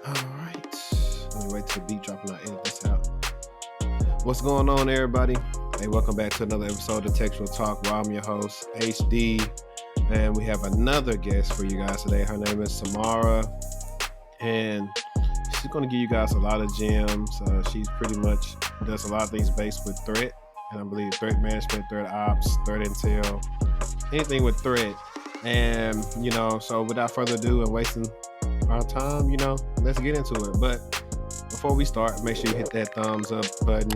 All right. Let me wait till the beat drop and I edit this out. What's going on, everybody? Hey, welcome back to another episode of Textual Talk, where I'm your host, HD. And we have another guest for you guys today. Her name is Samara. And she's going to give you guys a lot of gems. She's pretty much does a lot of things based with threat. And I believe threat management, threat ops, threat intel, anything with threat. And, so without further ado and wasting our time, let's get into it. But before we start, make sure you hit that thumbs up button,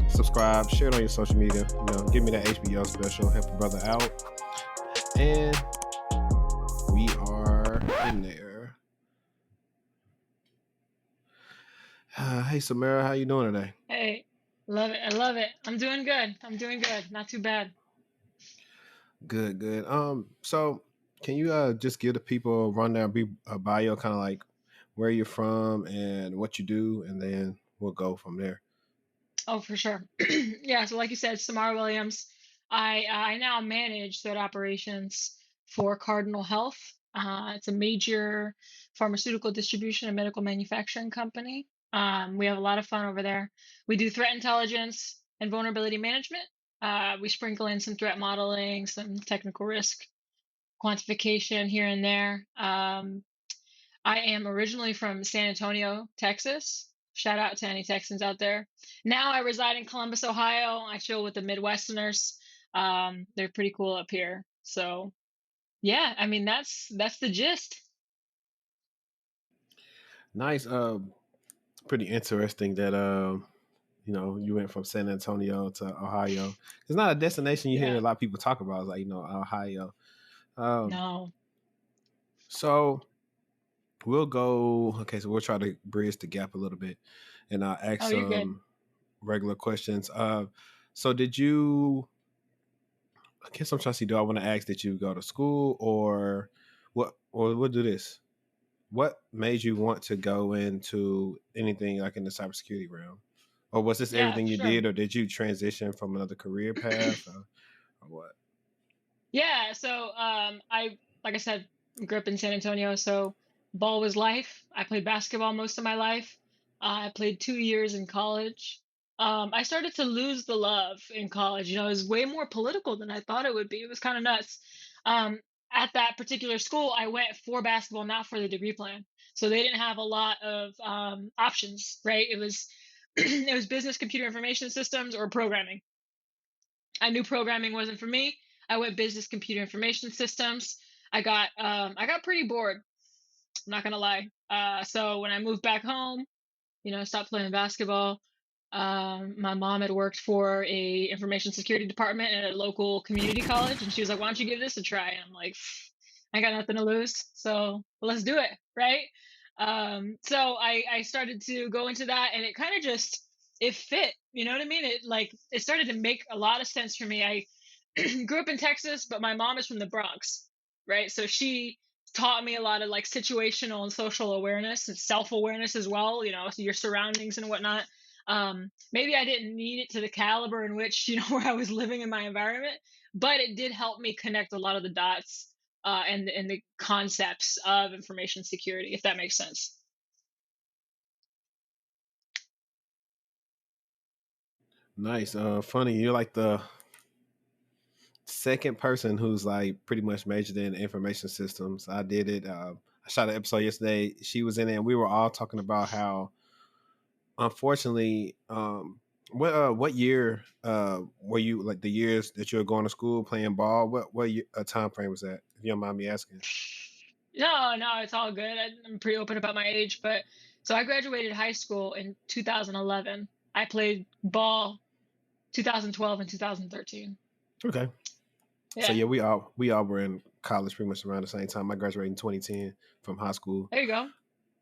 subscribe, share it on your social media, give me that HBO special, help a brother out. And we are in there. Hey, Samara, how you doing today? Hey, love it. I love it. I'm doing good. Not too bad. Good. So can you just give the people a rundown, a bio, kind of like where you're from and what you do, and then we'll go from there. Oh, for sure. Yeah, so like you said, Samara Williams. I now manage threat operations for Cardinal Health. It's a major pharmaceutical distribution and medical manufacturing company. We have a lot of fun over there. We do threat intelligence and vulnerability management. We sprinkle in some threat modeling, some technical risk quantification here and there. I am originally from San Antonio, Texas. Shout out to any Texans out there. Now I reside in Columbus, Ohio. I chill with the Midwesterners. They're pretty cool up here. So yeah, I mean that's the gist. Nice. Pretty interesting that you went from San Antonio to Ohio. It's not a destination you hear Yeah. a lot of people talk about. It's like Ohio. No. So we'll go. Okay, so we'll try to bridge the gap a little bit, and I'll ask Oh, you're good. some regular questions. So did you? I guess I'm trying to see. Do I want to ask that you go to school or what? Or we'll do this. What made you want to go into anything like in the cybersecurity realm? Or was this Yeah, everything for you sure. did, or did you transition from another career path, or what? Yeah, so I like I said, grew up in San Antonio, so ball was life. I played basketball most of my life. I played 2 years in college. I started to lose the love in college. It was way more political than I thought it would be. It was kind of nuts. Um, at that particular school, I went for basketball, not for the degree plan. So they didn't have a lot of options, right? It was it was business computer information systems or programming. I knew programming wasn't for me. I went business computer information systems. I got pretty bored. I'm not gonna lie. So when I moved back home, stopped playing basketball. My mom had worked for a information security department at a local community college, and she was like, "Why don't you give this a try?" And I'm like, "I got nothing to lose, so let's do it, right?" So I started to go into that, and it kind of just it fit. You know what I mean? It started to make a lot of sense for me. I grew up in Texas, but my mom is from the Bronx, right? So she taught me a lot of like situational and social awareness and self-awareness as well, so your surroundings and whatnot. Maybe I didn't need it to the caliber in which, where I was living in my environment, but it did help me connect a lot of the dots and the concepts of information security, if that makes sense. Nice. Funny. You're like the second person who's like pretty much majored in information systems. I did it. I shot an episode yesterday. She was in it, and we were all talking about how, unfortunately, what year were you, like the years that you were going to school playing ball? What year, time frame was that? If you don't mind me asking. No, it's all good. I'm pretty open about my age, but so I graduated high school in 2011. I played ball 2012 and 2013. Okay. So Yeah, yeah, we all were in college pretty much around the same time. I graduated in 2010 from high school. there you go.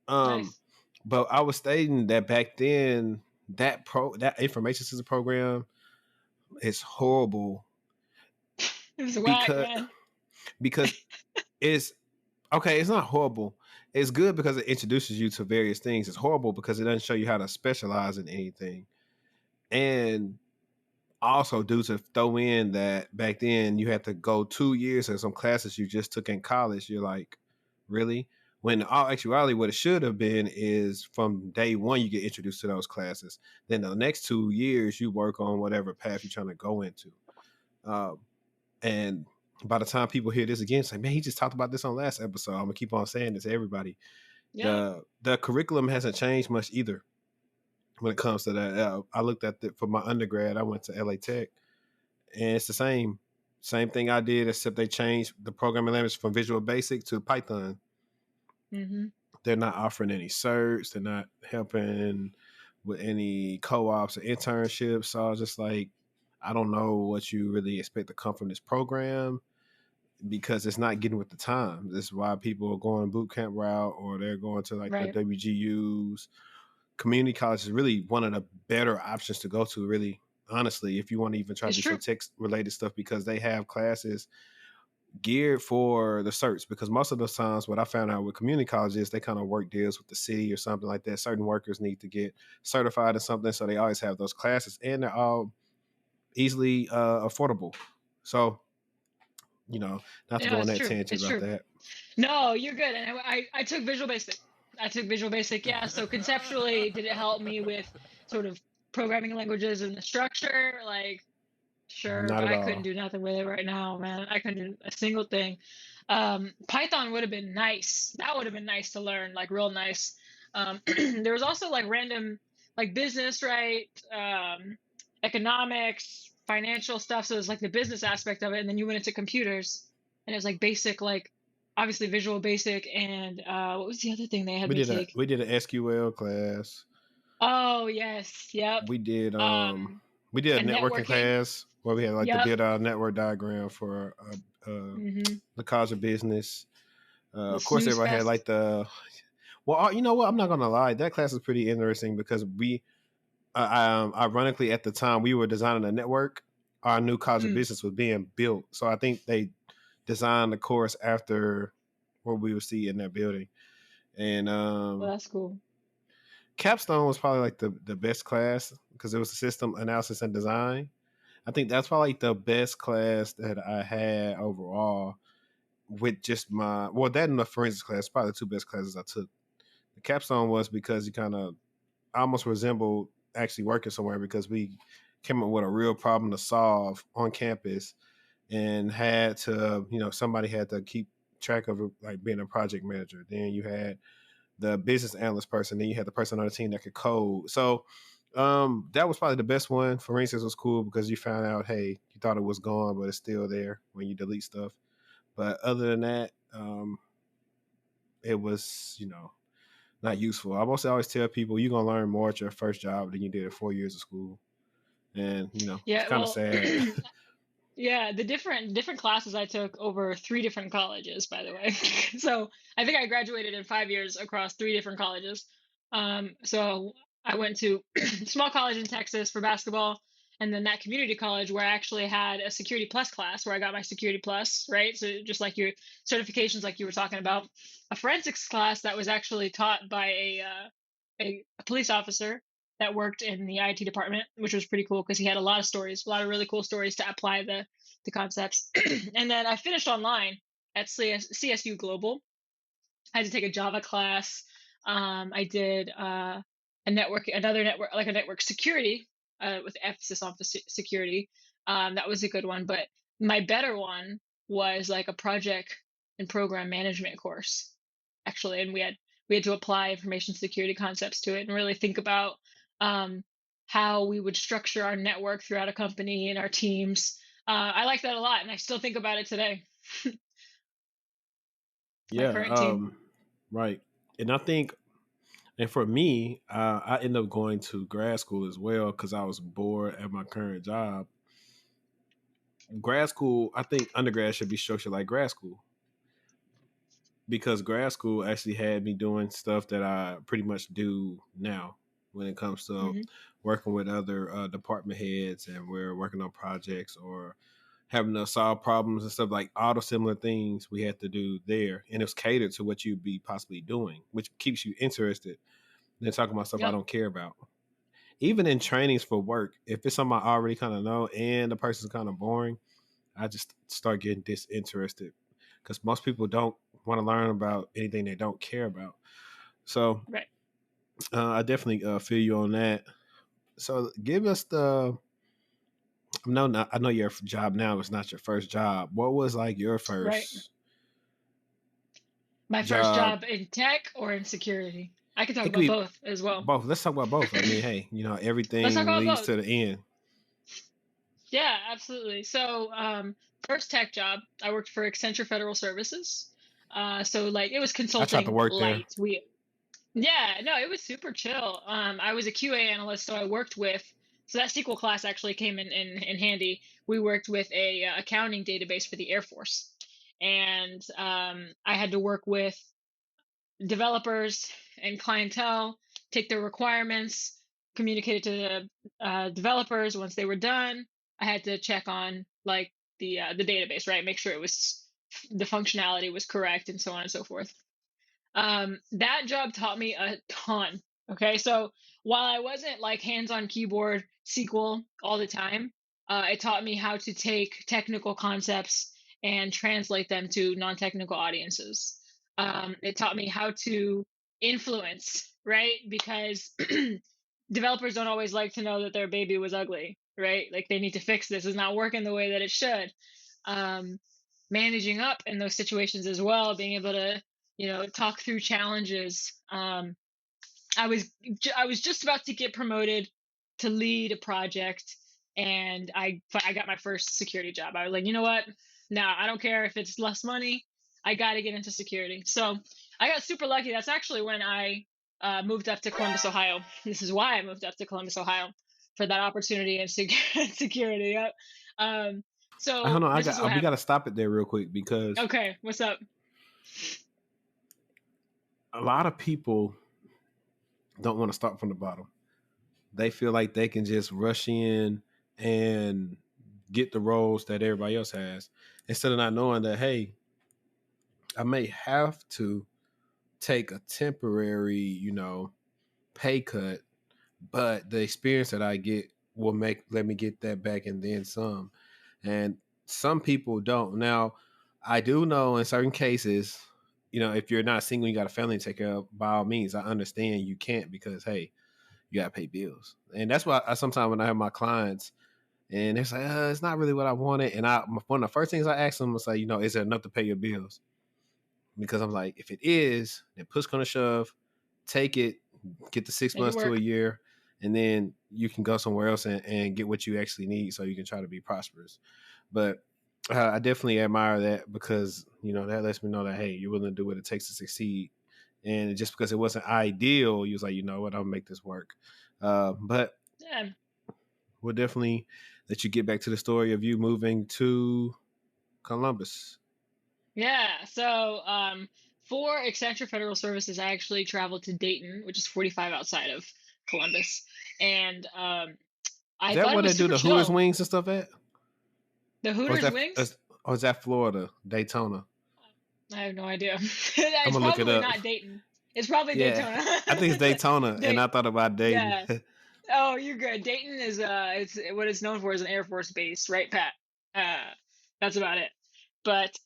Um, Nice. but I was stating that back then that information system program is horrible It was whack, because man. because it's okay. It's not horrible. It's good because it introduces you to various things. It's horrible because it doesn't show you how to specialize in anything. And also, due to throw in that back then you had to go 2 years of some classes you just took in college. You're like, really? When in all actuality, what it should have been is from day one you get introduced to those classes. Then the next 2 years you work on whatever path you're trying to go into. And by the time people hear this again, it's like, man, he just talked about this on last episode. I'm gonna keep on saying this to everybody. Yeah. The curriculum hasn't changed much either when it comes to that. I looked at it for my undergrad. I went to LA Tech, and it's the same thing I did, except they changed the programming language from Visual Basic to Python. Mm-hmm. They're not offering any certs. They're not helping with any co-ops or internships. So I was just like, I don't know what you really expect to come from this program because it's not getting with the time. This is why people are going boot camp route or they're going to like the Right. WGUs. Community college is really one of the better options to go to, really, honestly, if you want to even try to It's do some true. tech-related stuff, because they have classes geared for the certs. Because most of those times what I found out with community colleges, they kind of work deals with the city or something like that. Certain workers need to get certified in something, so they always have those classes, and they're all easily affordable. So, not to go Yeah, on it's that true. tangent It's about true. that. No, you're good. And I took Visual Basic. I took Visual Basic. Yeah. So conceptually, did it help me with sort of programming languages and the structure? Like, sure, Not but at I couldn't all. do nothing with it right now, man. I couldn't do a single thing. Python would have been nice. That would have been nice to learn, like real nice. There was also like random, like business, right? Economics, financial stuff. So it was like the business aspect of it, and then you went into computers, and it was like basic, like obviously Visual Basic, and what was the other thing they had We me did a take? we did an SQL class. Oh yes, yep. We did Um, we did a and networking networking. class where we had like to Yep. build our network diagram for Mm-hmm. the college of business. The Of course, snooze everybody had fest. like the well. You know what? I'm not gonna lie. That class is pretty interesting because we, ironically, at the time we were designing a network. Our new college of Mm. business was being built, so I think they designed the course after what we would see in that building. And Well, that's cool. Capstone was probably like the best class because it was a system analysis and design. I think that's probably the best class that I had overall with just that and the forensics class, probably the two best classes I took. The capstone was because you kind of almost resembled actually working somewhere because we came up with a real problem to solve on campus and had to, somebody had to keep track of it, like being a project manager. Then you had the business analyst person, then you had the person on the team that could code. So that was probably the best one. Forensics was cool because you found out, hey, you thought it was gone, but it's still there when you delete stuff. But other than that, it was, not useful. I mostly always tell people you're gonna learn more at your first job than you did at 4 years of school. And, it's Yeah, kind of well, sad. yeah, the different classes I took over three different colleges, by the way. So I think I graduated in 5 years across three different colleges. So I went to small college in Texas for basketball, and then that community college where I actually had a Security Plus class where I got my Security Plus, right? So just like your certifications, like you were talking about, a forensics class that was actually taught by a police officer that worked in the IT department, which was pretty cool because he had a lot of stories, a lot of really cool stories to apply the concepts. And then I finished online at CSU Global. I had to take a Java class. I did another network, like a network security with emphasis on security. That was a good one, but my better one was like a project and program management course, actually, and we had to apply information security concepts to it and really think about um, how we would structure our network throughout a company and our teams. I like that a lot, and I still think about it today. My Yeah, current team. right. And I think, and for me, I ended up going to grad school as well because I was bored at my current job. Grad school, I think undergrad should be structured like grad school because grad school actually had me doing stuff that I pretty much do now when it comes to Hmm. working with other department heads and we're working on projects or having to solve problems and stuff like all the similar things we had to do there. And it was catered to what you'd be possibly doing, which keeps you interested than talking about stuff I Yep. don't care about. Even in trainings for work, if it's something I already kind of know and the person's kind of boring, I just start getting disinterested because most people don't. want to learn about anything they don't care about. So Right. I definitely feel you on that. So give us the. I know your job now is not your first job. What was like your Right. first My first job? job in tech or in security. I can talk It could about be both as well. both. Let's talk about both. I mean, hey, Let's talk everything about leads both. to the end. Yeah, absolutely. So, first tech job, I worked for Accenture Federal Services. So like it was I tried to consulting work there. light. Yeah, no, it was super chill. I was a QA analyst, so I worked with. So that SQL class actually came in handy. We worked with a accounting database for the Air Force, and I had to work with developers and clientele, take their requirements, communicate it to the developers. Once they were done, I had to check on like the database, right? Make sure it was the functionality was correct, and so on and so forth. That job taught me a ton. Okay, so while I wasn't like hands-on keyboard SQL all the time, it taught me how to take technical concepts and translate them to non-technical audiences. It taught me how to influence, right? Because developers don't always like to know that their baby was ugly, right? Like they need to fix this. It's not working the way that it should. Um, Managing up in those situations as well, being able to talk through challenges. I was just about to get promoted to lead a project, and I got my first security job. I was like, you know what? No, I don't care if it's less money. I got to get into security. So I got super lucky. That's actually when I moved up to Columbus, Ohio. This is why I moved up to Columbus, Ohio, for that opportunity in security. Yep. Um, Hold so on, this is what we got happened. to stop it there real quick because Okay, what's up? a lot of people don't want to start from the bottom. They feel like they can just rush in and get the roles that everybody else has instead of not knowing that, hey, I may have to take a temporary, pay cut, but the experience that I get will let me get that back and then some. And some people don't. Now, I do know in certain cases, if you're not single, you got a family to take care of, by all means, I understand you can't because, hey, you got to pay bills. And that's why I sometimes when I have my clients and they're like, it's not really what I wanted. And one of the first things I ask them is like, is there enough to pay your bills? Because I'm like, if it is, then push gonna shove, take it, get the six Make it months to a work. year, and then you can go somewhere else and get what you actually need so you can try to be prosperous. But I definitely admire that because, that lets me know that, hey, you're willing to do what it takes to succeed. And just because it wasn't ideal, you was like, you know what, I'll make this work. But Yeah. we'll definitely let you get back to the story of you moving to Columbus. Yeah. So, for Accenture Federal Services, I actually traveled to Dayton, which is 45 outside of Columbus, and Is I that thought it where they was do super the Hooters chill. wings and stuff at? The Or is Hooters that wings? Florida, Daytona? I have no idea. I'm It's gonna look it probably up. not Dayton. It's probably Yeah, Daytona. I think it's Daytona, and I Dayton. thought about Dayton. Yeah. Oh, you're good. Dayton is it's what it's known for is an Air Force base, right, Pat? That's about it. But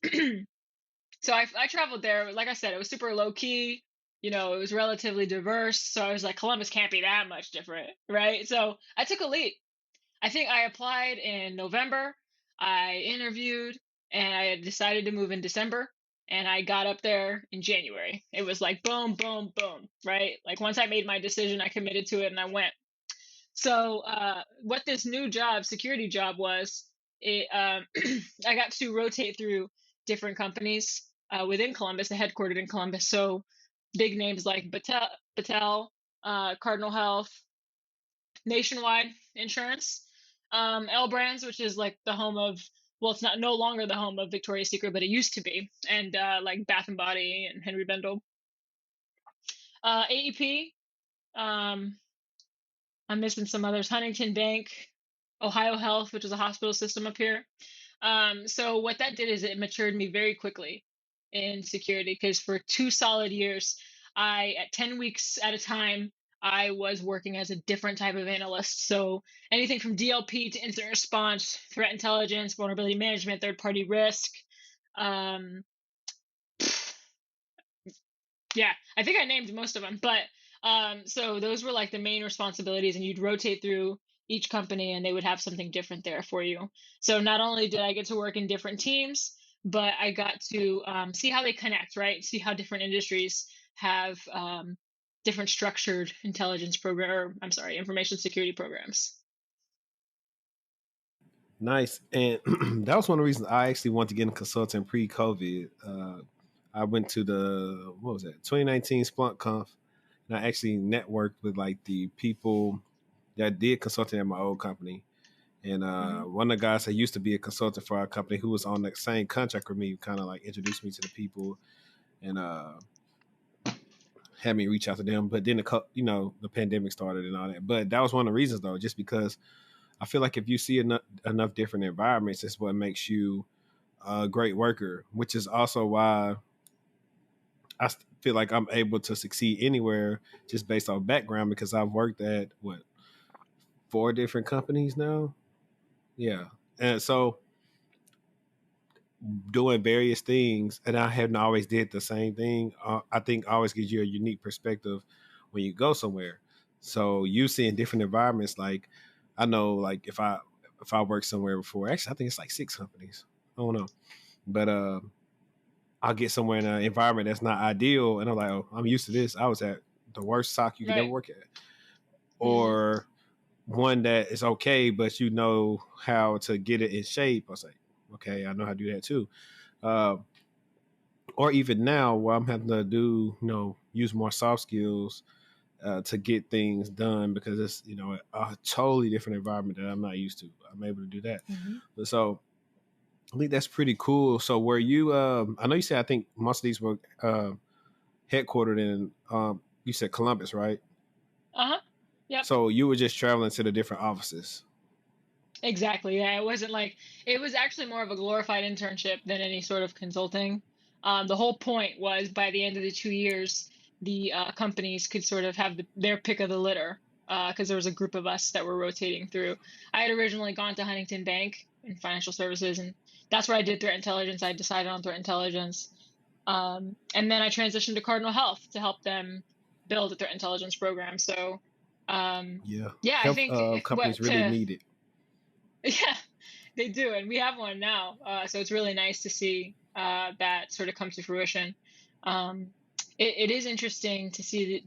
so I traveled there. Like I said, it was super low key. It was relatively diverse. So I was like, Columbus can't be that much different, right? So I took a leap. I think I applied in November. I interviewed, and I had decided to move in December. And I got up there in January. It was like boom, boom, boom, right? Like once I made my decision, I committed to it, and I went. So what this new job, security job, was, it I got to rotate through different companies within Columbus, headquartered in Columbus. So big names like Battelle, Cardinal Health, Nationwide Insurance, L Brands, which is like the home of, well, it's not no longer the home of Victoria's Secret, but it used to be, and like Bath and Body and Henry Bendel, AEP. Um, I'm missing some others. Huntington Bank, Ohio Health, which is a hospital system up here. So what that did is it matured me very quickly in security because for 2 solid years, at 10 weeks at a time, I was working as a different type of analyst. So anything from DLP to incident response, threat intelligence, vulnerability management, third party risk, um, Yeah, I think I named most of them, but so those were like the main responsibilities, and you'd rotate through each company, and they would have something different there for you. So not only did I get to work in different teams, but I got to see how they connect, right? See how different industries have different structured intelligence program, or I'm sorry, information security programs. Nice. And that was one of the reasons I actually wanted to get in consulting pre-COVID. I went to the, what was that, 2019 Splunk Conf, and I actually networked with like the people that did consulting at my old company. And Hmm. one of the guys that used to be a consultant for our company who was on the same contract with me kind of like introduced me to the people and had me reach out to them. But then the pandemic started and all that. But that was one of the reasons though, just because I feel like if you see enough different environments, it's what makes you a great worker, which is also why I feel like I'm able to succeed anywhere just based on background because I've worked at what, 4 different companies now. Yeah. And so doing various things, and I haven't always did the same thing. I think always gives you a unique perspective when you go somewhere. So you see in different environments, like I know, like if I worked somewhere before, actually I think it's like 6 companies. I don't know, but I'll get somewhere in an environment that's not ideal, and I'm like, oh, I'm used to this. I was at the worst sock you could ever Right. work at, Hmm. or one that is okay, but you know how to get it in shape. I was like, okay, I know how to do that too. Uh, or even now where I'm having to do, use more soft skills to get things done because it's, a totally different environment that I'm not used to. I'm able to do that. Hmm. So I think that's pretty cool. So were you, I know you said, I think most of these were headquartered in, you said Columbus, right? Uh-huh. Yep. So you were just traveling to the different offices. Exactly. Yeah, it wasn't like it was actually more of a glorified internship than any sort of consulting. The whole point was by the end of the 2 years, the companies could sort of have their pick of the litter because there was a group of us that were rotating through. I had originally gone to Huntington Bank in financial services, and that's where I did threat intelligence. I decided on threat intelligence, and then I transitioned to Cardinal Health to help them build a threat intelligence program. So, Yeah. yeah, I Health think companies what really to need it. yeah, they do, and we have one now. So it's really nice to see that sort of come to fruition. Um, it is interesting to see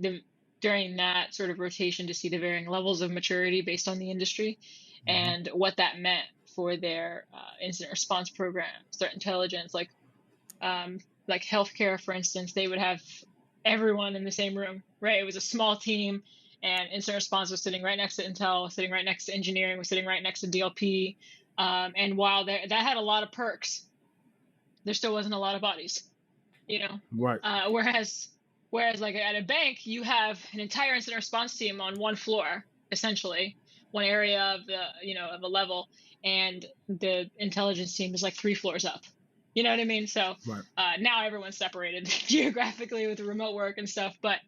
during that sort of rotation to see the varying levels of maturity based on the industry Mm-hmm. and what that meant for their incident response programs, threat intelligence, like healthcare, for instance. They would have everyone in the same room, right? It was a small team, and incident response was sitting right next to Intel, sitting right next to engineering, was sitting right next to DLP. And while that had a lot of perks, there still wasn't a lot of bodies, you know. Right. Whereas like at a bank, you have an entire incident response team on one floor, essentially, one area of of a level, and the intelligence team is like 3 floors up. You know what I mean? So Right. now everyone's separated geographically with remote work and stuff, but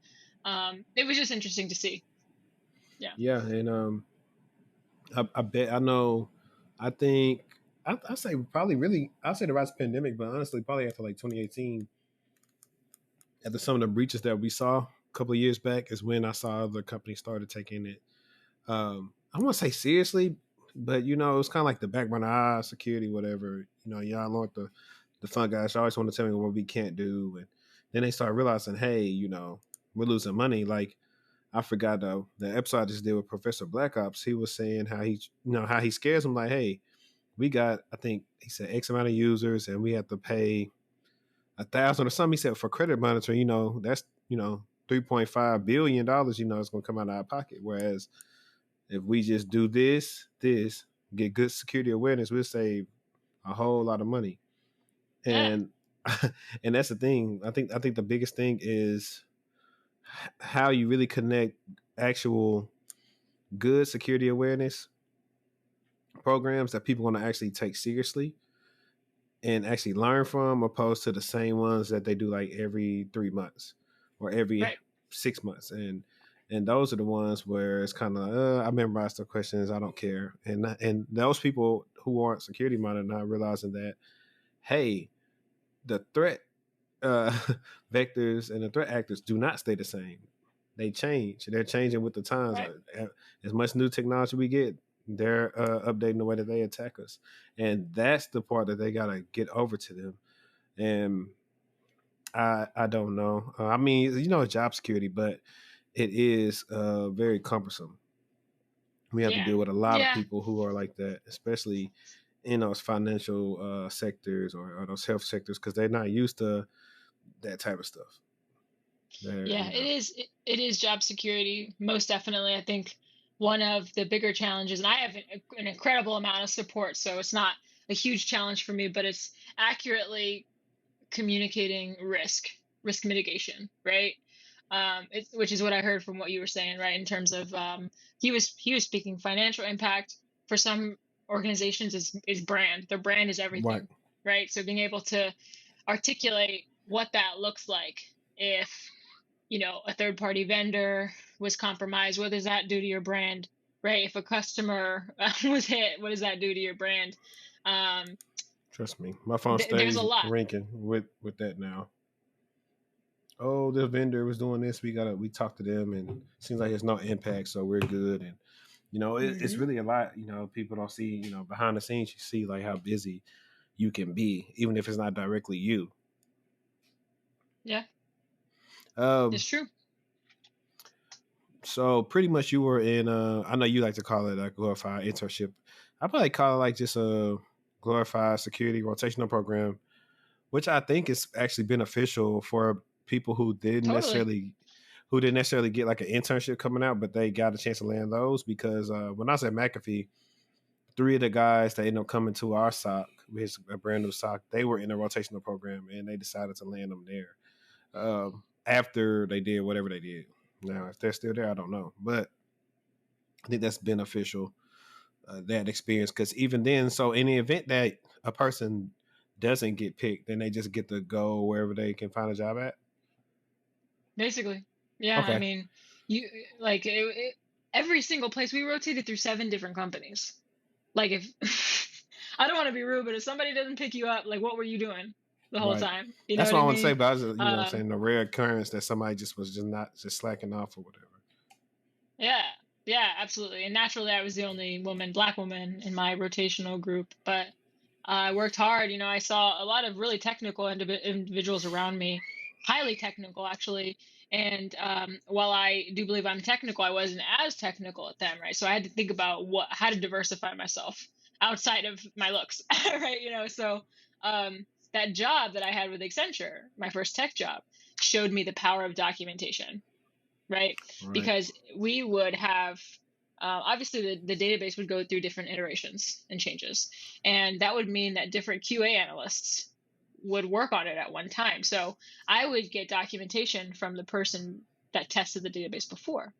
it was just interesting to see. Yeah. Yeah. And I bet I know. I think I say probably really. I say the rise of pandemic, but honestly, probably after like 2018, after some of the breaches that we saw a couple of years back, is when I saw other companies started taking it. I want to say seriously, but it's kind of like the background security, whatever. Y'all know what the fun guys always want to tell me what we can't do, and then they start realizing, hey, we're losing money. Like I forgot the episode I just did with Professor Black Ops. He was saying how he scares them. Like, hey, we got, I think he said X amount of users, and we have to pay 1,000 or something. He said for credit monitoring, that's $3.5 billion. It's going to come out of our pocket. Whereas if we just do this, get good security awareness, we'll save a whole lot of money. Yeah. And and that's the thing. I think the biggest thing is how you really connect actual good security awareness programs that people want to actually take seriously and actually learn from, opposed to the same ones that they do like every 3 months or every Right. 6 months. And those are the ones where it's kind of I memorize the questions, I don't care. And those people who aren't security minded not realizing that, hey, the threat uh, vectors and the threat actors do not stay the same. They change. They're changing with the times. Right. As much new technology we get, they're updating the way that they attack us, and that's the part that they gotta get over to them. And I don't know. I mean, job security, but it is very cumbersome. We have to Yeah. deal with a lot of Yeah. people who are like that, especially in those financial sectors or those health sectors, because they're not used to that type of stuff. They're, Yeah, it is job security, most definitely. I think one of the bigger challenges, and I have an incredible amount of support, so it's not a huge challenge for me, but it's accurately communicating risk mitigation, right? Which is what I heard from what you were saying, right? In terms of he was speaking financial impact for some organizations is brand. Their brand is right. everything, right? So being able to articulate what that looks like if a third party vendor was compromised, what does that do to your brand, right? If a customer was hit, what does that do to your brand? um, Trust me, my phone there's stays a lot. ringing with that now. Oh, the vendor was doing this. We talked to them, and it seems like there's no impact, so we're good. And it's Hmm. really a lot. People don't see. Behind the scenes, you see like how busy you can be, even if it's not directly you. Yeah, Um, it's true. so pretty much you were in. I know you like to call it a glorified internship. I probably call it like just a glorified security rotational program, which I think is actually beneficial for people Totally. who didn't necessarily get like an internship coming out, but they got a chance to land those because when I was at McAfee, three of the guys that ended up coming to our SOC, which is a brand new SOC, they were in a rotational program and they decided to land them there after they did whatever they did. Now, if they're still there, I don't know, but I think that's beneficial that experience because even then, so in the event that a person doesn't get picked, then they just get to go wherever they can find a job at. Basically. Yeah, I Okay, mean, you like every single place we rotated through 7 different companies. Like if I don't want to be rude, but if somebody doesn't pick you up, like what were you doing the whole right. time? You know That's what what I I want to say. mean? But I was, I'm Um, saying the rare occurrence that somebody just was just slacking off or whatever. yeah, yeah, absolutely. And naturally, I was the only black woman in my rotational group, but I worked hard. I saw a lot of really technical individuals around me, highly technical actually. And while I do believe I'm technical, I wasn't as technical at them, right? So I had to think about how to diversify myself outside of my looks, right? So that job that I had with Accenture, my first tech job, showed me the power of documentation, right? Right. Because we would have obviously the database would go through different iterations and changes, and that would mean that different QA analysts would work on it at one time. So I would get documentation from the person that tested the database before,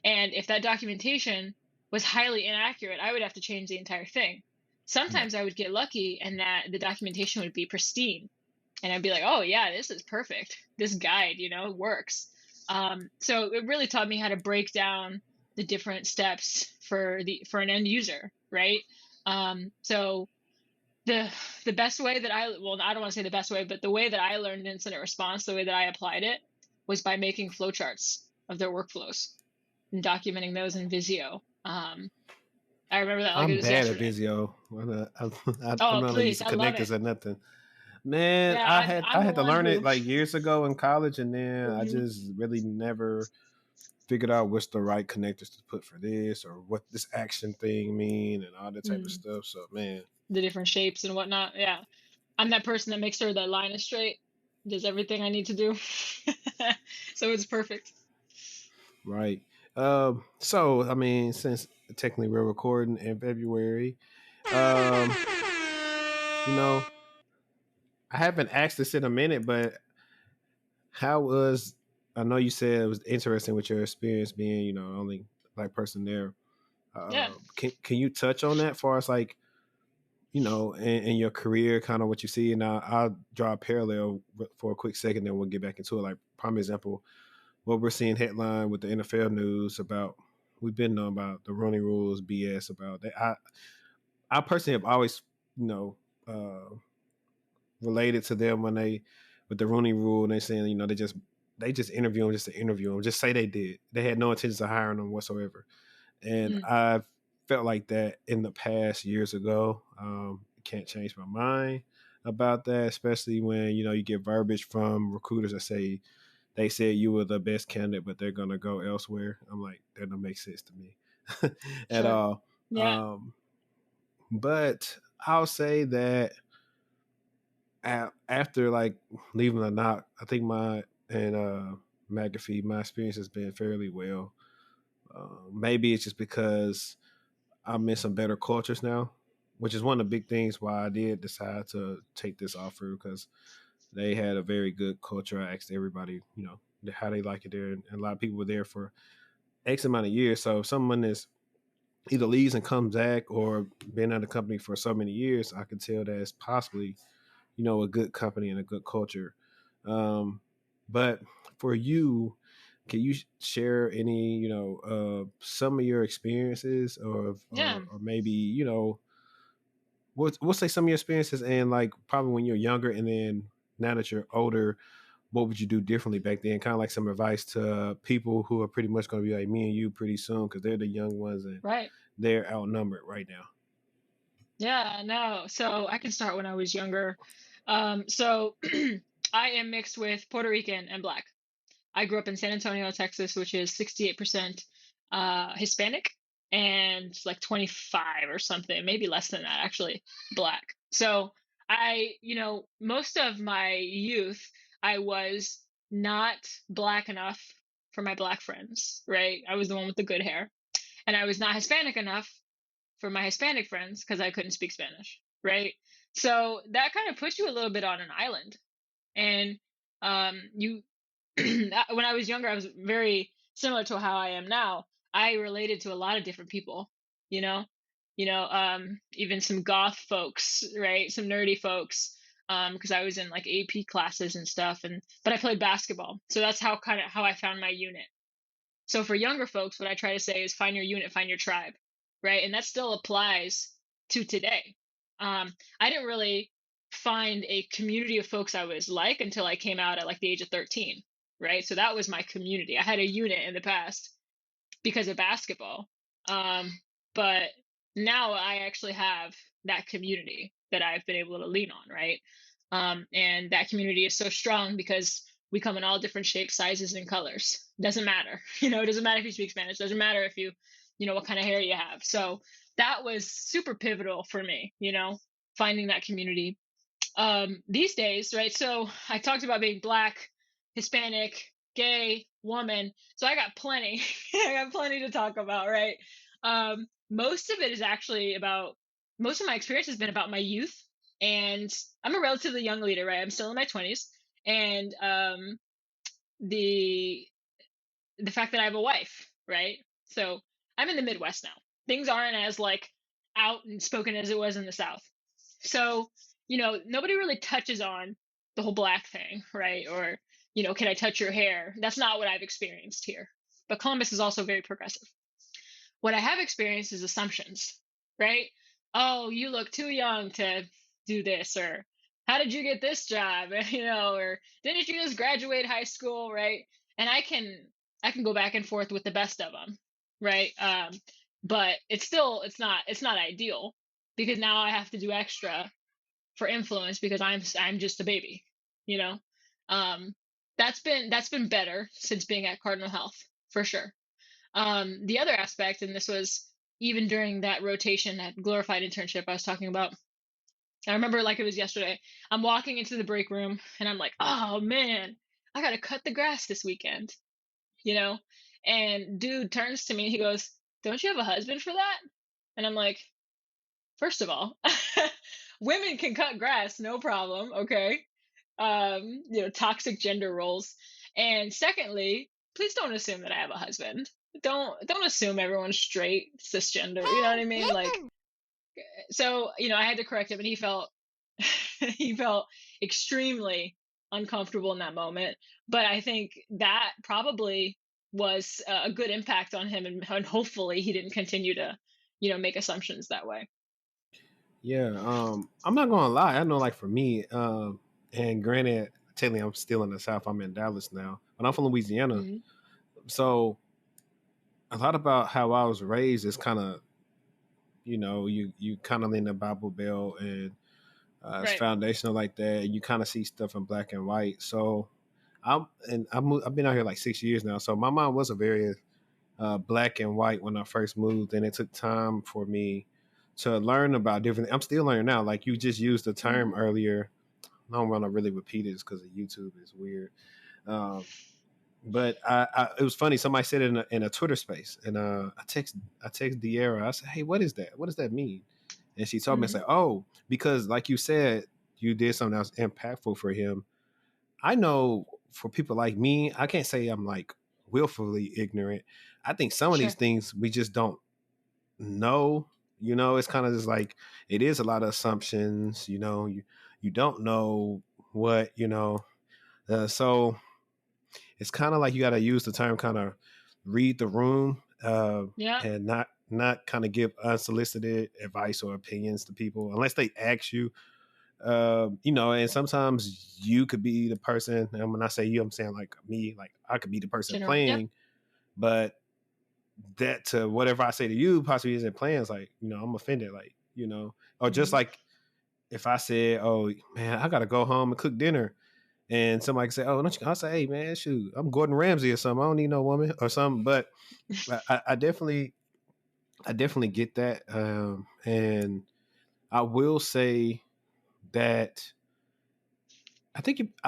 and if that documentation was highly inaccurate, I would have to change the entire thing. Right. Sometimes I would get lucky and that the documentation would be pristine, and I'd be like, oh yeah, this is perfect. This guide, works. So it really taught me how to break down the different steps for an end user, right? So the the best way that I don't want to say the best way, but the way that I learned incident response, the way that I applied it, was by making flowcharts of their workflows and documenting those in Visio. I remember that like it I'm was bad at yesterday. Visio. I'm Oh, not used please, to I love connectors it. or nothing. Man, Yeah, I I'm the had to one learn it who. like years ago in college, and then I Mhm. just really never figured out what's the right connectors to put for this or what this action thing mean and all that type of Mm, stuff. So man, the different shapes and whatnot. Yeah. I'm that person that makes sure that line is straight, does everything I need to do. So it's perfect. right. So I mean, since technically we're recording in February, um, you know, I haven't asked this in a minute, but how was I know you said it was interesting with your experience being, only black person there. Yeah. Can you touch on that for us, like, in your career, kind of what you see? And I'll draw a parallel for a quick second, then we'll get back into it. Like, prime example, what we're seeing headline with the NFL news about, we've been knowing about the Rooney Rules BS about that. I personally have always, you know, uh, related to them when they with the Rooney Rule, and they saying, they just interview them just to interview them, just say they did. They had no intentions of hiring them whatsoever. And Mm. I've felt like that in the past years ago. Can't change my mind about that, especially when you get verbiage from recruiters that say they said you were the best candidate, but they're gonna go elsewhere. I'm like, that don't make sense to me at Sure. all. Yeah. But I'll say that after like leaving the knock, I think McAfee, my experience has been fairly well. Maybe it's just because I'm in some better cultures now, which is one of the big things why I did decide to take this offer, because they had a very good culture. I asked everybody, how they like it there, and a lot of people were there for X amount of years. So if someone is either leaves and comes back or been at the company for so many years, I can tell that it's possibly, a good company and a good culture. But for you, can you share any, some of your experiences, Yeah. or maybe, we'll say some of your experiences, and like probably when you're younger, and then now that you're older, what would you do differently back then? Kind of like some advice to people who are pretty much going to be like me and you pretty soon, because they're the young ones and Right. they're outnumbered right now. Yeah, no. So I can start when I was younger. So I am mixed with Puerto Rican and Black. I grew up in San Antonio, Texas, which is 68% Hispanic and like 25 or something, maybe less than that, actually, Black. So most of my youth, I was not Black enough for my Black friends, right? I was the one with the good hair. And I was not Hispanic enough for my Hispanic friends because I couldn't speak Spanish, right? So that kind of puts you a little bit on an island. And you when I was younger, I was very similar to how I am now. I related to a lot of different people, you know, even some goth folks, right? Some nerdy folks, because I was in like AP classes and stuff, but I played basketball, so that's how I found my unit. So for younger folks, what I try to say is find your unit, find your tribe, right? And that still applies to today. I didn't really find a community of folks I was like until I came out at like the age of 13, right? So that was my community. I had a unit in the past because of basketball. But now I actually have that community that I've been able to lean on, right? And that community is so strong because we come in all different shapes, sizes, and colors. Doesn't matter, it doesn't matter if you speak Spanish, doesn't matter if what kind of hair you have. So that was super pivotal for me, finding that community. These days, right? So I talked about being Black, Hispanic, gay, woman. So I got plenty. I got plenty to talk about, right? Most of it is actually about most of my experience has been about my youth, and I'm a relatively young leader, right? I'm still in my 20s, and the the fact that I have a wife, right? So I'm in the Midwest now. Things aren't as like out and spoken as it was in the South. So, nobody really touches on the whole Black thing, right? Or, can I touch your hair? That's not what I've experienced here. But Columbus is also very progressive. What I have experienced is assumptions, right? Oh, you look too young to do this, or how did you get this job? Or didn't you just graduate high school, right? And I can go back and forth with the best of them, right? But it's not ideal because now I have to do extra for influence because I'm just a baby, you know. Um, that's been better since being at Cardinal Health for sure. The other aspect, and this was even during that rotation, that glorified internship I was talking about. I remember like it was yesterday. I'm walking into the break room and I'm like, oh man, I gotta cut the grass this weekend, you know? And dude turns to me and he goes, don't you have a husband for that? And I'm like, first of all, women can cut grass, no problem, okay? Toxic gender roles. And secondly, please don't assume that I have a husband. Don't assume everyone's straight, cisgender. You know what I mean? Like, so I had to correct him, and he felt he felt extremely uncomfortable in that moment. But I think that probably was a good impact on him, and hopefully he didn't continue to make assumptions that way. Yeah, I'm not gonna lie. I know, like for me, and granted, technically I'm still in the South. I'm in Dallas now, but I'm from Louisiana. Hmm. So a lot about how I was raised is kind of, you kind of in the Bible Belt, and it's Right. foundational like that. And you kind of see stuff in black and white. So I've been out here like 6 years now. So my mom was a very black and white when I first moved, and it took time for me to learn about different. I'm still learning now. Like you just used the term Hmm. earlier. I don't want to really repeat it because of YouTube is weird. Um, but it was funny. Somebody said it in a Twitter space, and I text De'Ara. I said, "Hey, what is that? What does that mean?" And she told me, "I Hmm. said, oh, because like you said, you did something that was impactful for him. I know for people like me, I can't say I'm like willfully ignorant. I think some of these Sure. things we just don't know. It's kind of just like it is a lot of assumptions. You don't know what so it's kind of like you got to use the term kind of read the room, Yeah. and not kind of give unsolicited advice or opinions to people unless they ask you. And sometimes you could be the person, and when I say you, I'm saying like me, like I could be the person General. Yep. playing, but that to whatever I say to you possibly isn't playing. It's like, I'm offended, like, or just Hmm. like if I said, oh man, I gotta go home and cook dinner, and somebody can say, oh, don't you? I'll say, hey man, shoot, I'm Gordon Ramsay or something. I don't need no woman or something. But I definitely get that, and I will say that I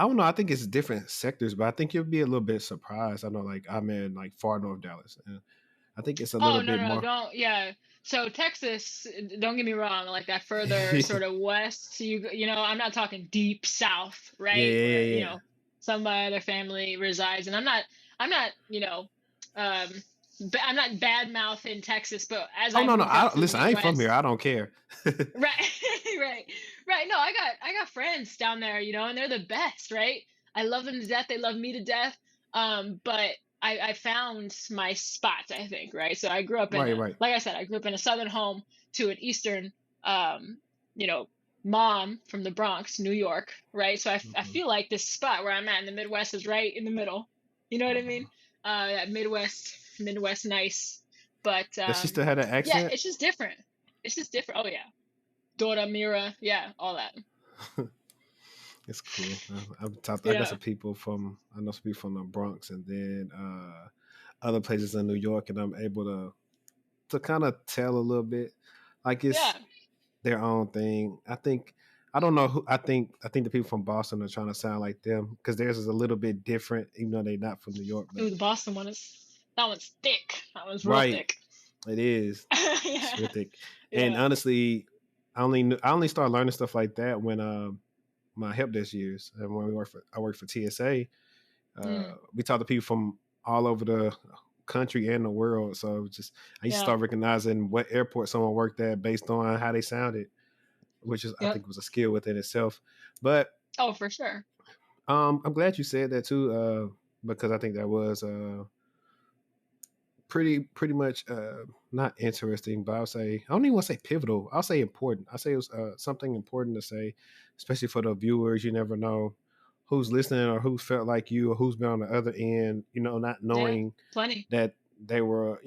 don't know. I think it's different sectors, but I think you'll be a little bit surprised. I know, like I'm in like far north Dallas, and I think it's a Oh little no, bit no, more. don't. Yeah. So Texas, don't get me wrong, like that further sort of west. So I'm not talking deep south, Yeah, right? yeah, Where yeah, yeah. some of my other family resides, and I'm not, um, I'm not bad mouth in Texas, but as Oh I no, no. moved out to the Listen, I ain't from here. Midwest, I don't care. right, right, right. No, I got friends down there, and they're the best, right? I love them to death. They love me to death. But I found my spot, I think, right? So I grew up in Right, a, right. like I said, I grew up in a southern home to an eastern, um, you know, mom from the Bronx, New York, right? So I Hmm. feel like this spot where I'm at in the Midwest is right in the middle. You know what I mean? Hmm. That Midwest nice. But Does she still have that yeah, accent? it's just different. It's just different. Oh yeah. Dora, Mira, yeah, all that. It's cool. I got Yeah, some people I know some people from the Bronx, and then other places in New York, and I'm able to kind of tell a little bit. Like it's yeah. their own thing. I don't know who I think the people from Boston are trying to sound like them because theirs is a little bit different, even though they're not from New York. But Ooh, the Boston one is that one's thick. That one's real right, thick. it is. It's Yeah, real thick. And yeah. honestly, I only started learning stuff like that when my help desk years, and when I worked for TSA. Mm, We talked to people from all over the country and the world. So it was just I used to yeah. start recognizing what airport someone worked at based on how they sounded, which is I Yep. think was a skill within itself. But Oh, for sure. I'm glad you said that too, because I think that was pretty much not interesting, but I don't even want to say pivotal. I'll say important. I'll say it was something important to say, especially for the viewers. You never know who's listening or who felt like you or who's been on the other end. Not Yeah, knowing plenty. that they were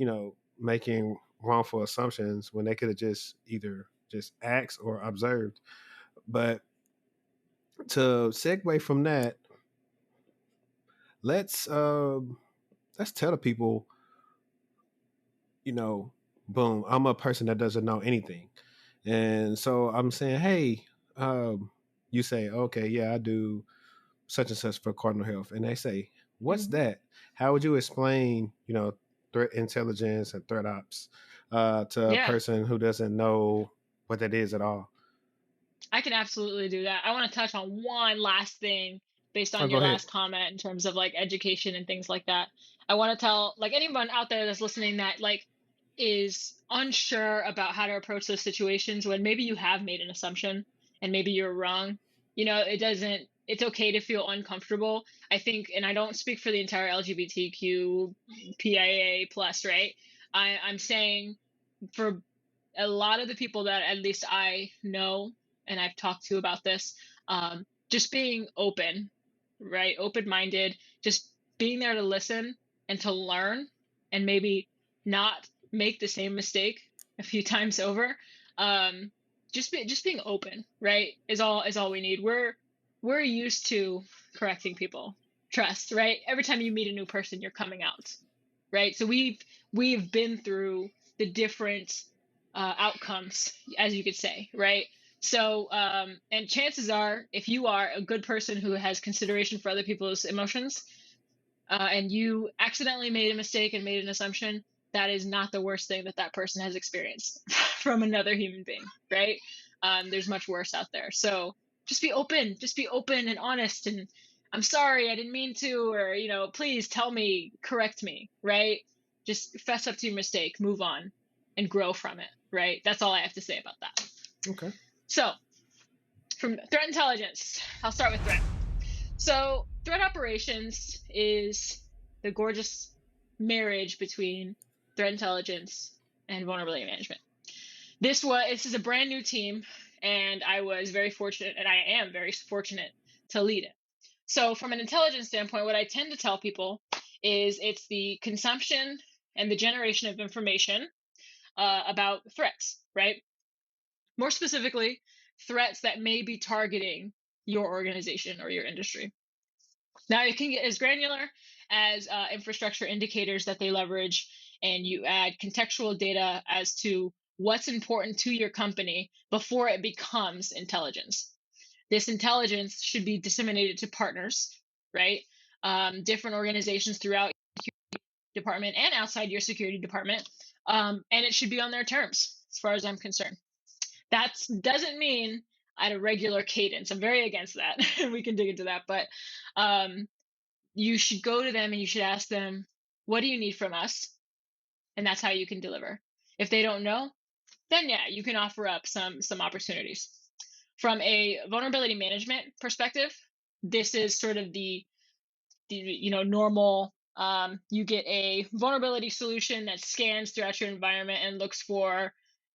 making wrongful assumptions when they could have just either just asked or observed. But to segue from that, let's let's tell the people, you know, boom, I'm a person that doesn't know anything. And so I'm saying, hey, you say, okay, yeah, I do such and such for Cardinal Health. And they say, what's Hmm. that? How would you explain, threat intelligence and threat ops to a Yeah, person who doesn't know what that is at all? I can absolutely do that. I want to touch on one last thing based Oh, on go your ahead. last comment in terms of like education and things like that. I want to tell like anyone out there that's listening that like is unsure about how to approach those situations when maybe you have made an assumption and maybe you're wrong. It's okay to feel uncomfortable. I think, and I don't speak for the entire LGBTQ PIA plus, right? I'm saying for a lot of the people that at least I know and I've talked to about this, just being open, right? Open-minded, just being there to listen and to learn and maybe not make the same mistake a few times over. Just being open, right? Is all we need. We're used to correcting people. Trust, right? Every time you meet a new person, you're coming out, right? So we've been through the different outcomes, as you could say, right? So, and chances are, if you are a good person who has consideration for other people's emotions, and you accidentally made a mistake and made an assumption, that is not the worst thing that that person has experienced from another human being, right? There's much worse out there. So just be open and honest. And I'm sorry, I didn't mean to, or, please tell me, correct me, right? Just fess up to your mistake, move on, and grow from it, right? That's all I have to say about that. Okay. So from threat intelligence, I'll start with threat. So threat operations is the gorgeous marriage between threat intelligence and vulnerability management. This is a brand new team, and I was very fortunate, and I am very fortunate to lead it. So from an intelligence standpoint, what I tend to tell people is it's the consumption and the generation of information about threats, right? More specifically, threats that may be targeting your organization or your industry. Now, it can get as granular as infrastructure indicators that they leverage, and you add contextual data as to what's important to your company before it becomes intelligence. This intelligence should be disseminated to partners, right? Different organizations throughout your department and outside your security department, and it should be on their terms, as far as I'm concerned. That doesn't mean at a regular cadence. I'm very against that. We can dig into that, but you should go to them and you should ask them, what do you need from us? And that's how you can deliver. If they don't know, then yeah, you can offer up some opportunities. From a vulnerability management perspective, this is sort of the normal. You get a vulnerability solution that scans throughout your environment and looks for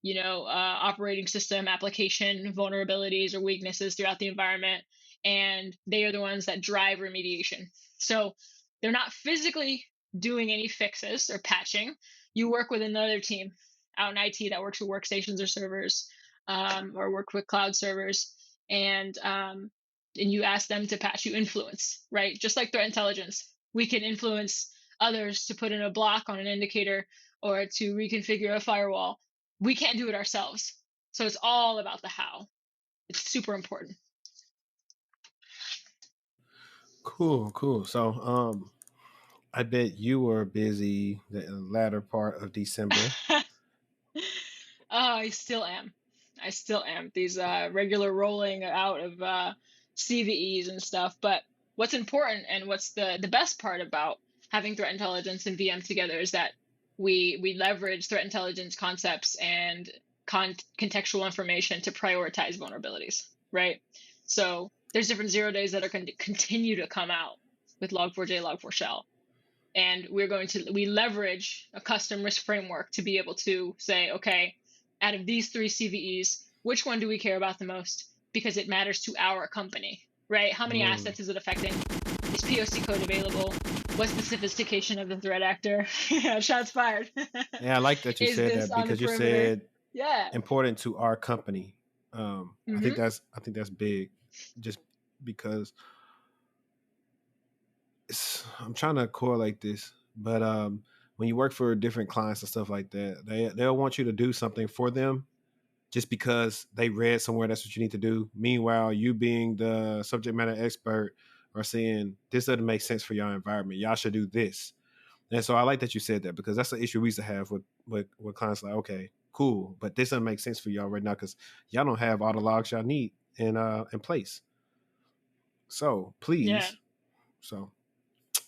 operating system application vulnerabilities or weaknesses throughout the environment, and they are the ones that drive remediation. So they're not physically doing any fixes or patching. You work with another team out in IT that works with workstations or servers, or work with cloud servers, and you ask them to patch. You influence, right? Just like threat intelligence, we can influence others to put in a block on an indicator or to reconfigure a firewall. We can't do it ourselves. So it's all about the how. It's super important. Cool. So, I bet you were busy the latter part of December. I still am. These regular rolling out of CVEs and stuff. But what's important and what's the best part about having threat intelligence and VM together is that we leverage threat intelligence concepts and contextual information to prioritize vulnerabilities, right? So there's different 0 days that are going to continue to come out with Log4j, Log4Shell. And we leverage a custom risk framework to be able to say, okay, out of these 3 CVEs, which one do we care about the most? Because it matters to our company, right? How many assets is it affecting? Is POC code available? What's the sophistication of the threat actor? Shots fired. Yeah, I like that you said that because you said important to our company. I think that's big, just because I'm trying to correlate this, but when you work for different clients and stuff like that, they'll want you to do something for them just because they read somewhere that's what you need to do. Meanwhile, you being the subject matter expert are saying this doesn't make sense for your environment. Y'all should do this. And so I like that you said that because that's the issue we used to have with clients like, okay, cool, but this doesn't make sense for y'all right now because y'all don't have all the logs y'all need in place. So please. Yeah. So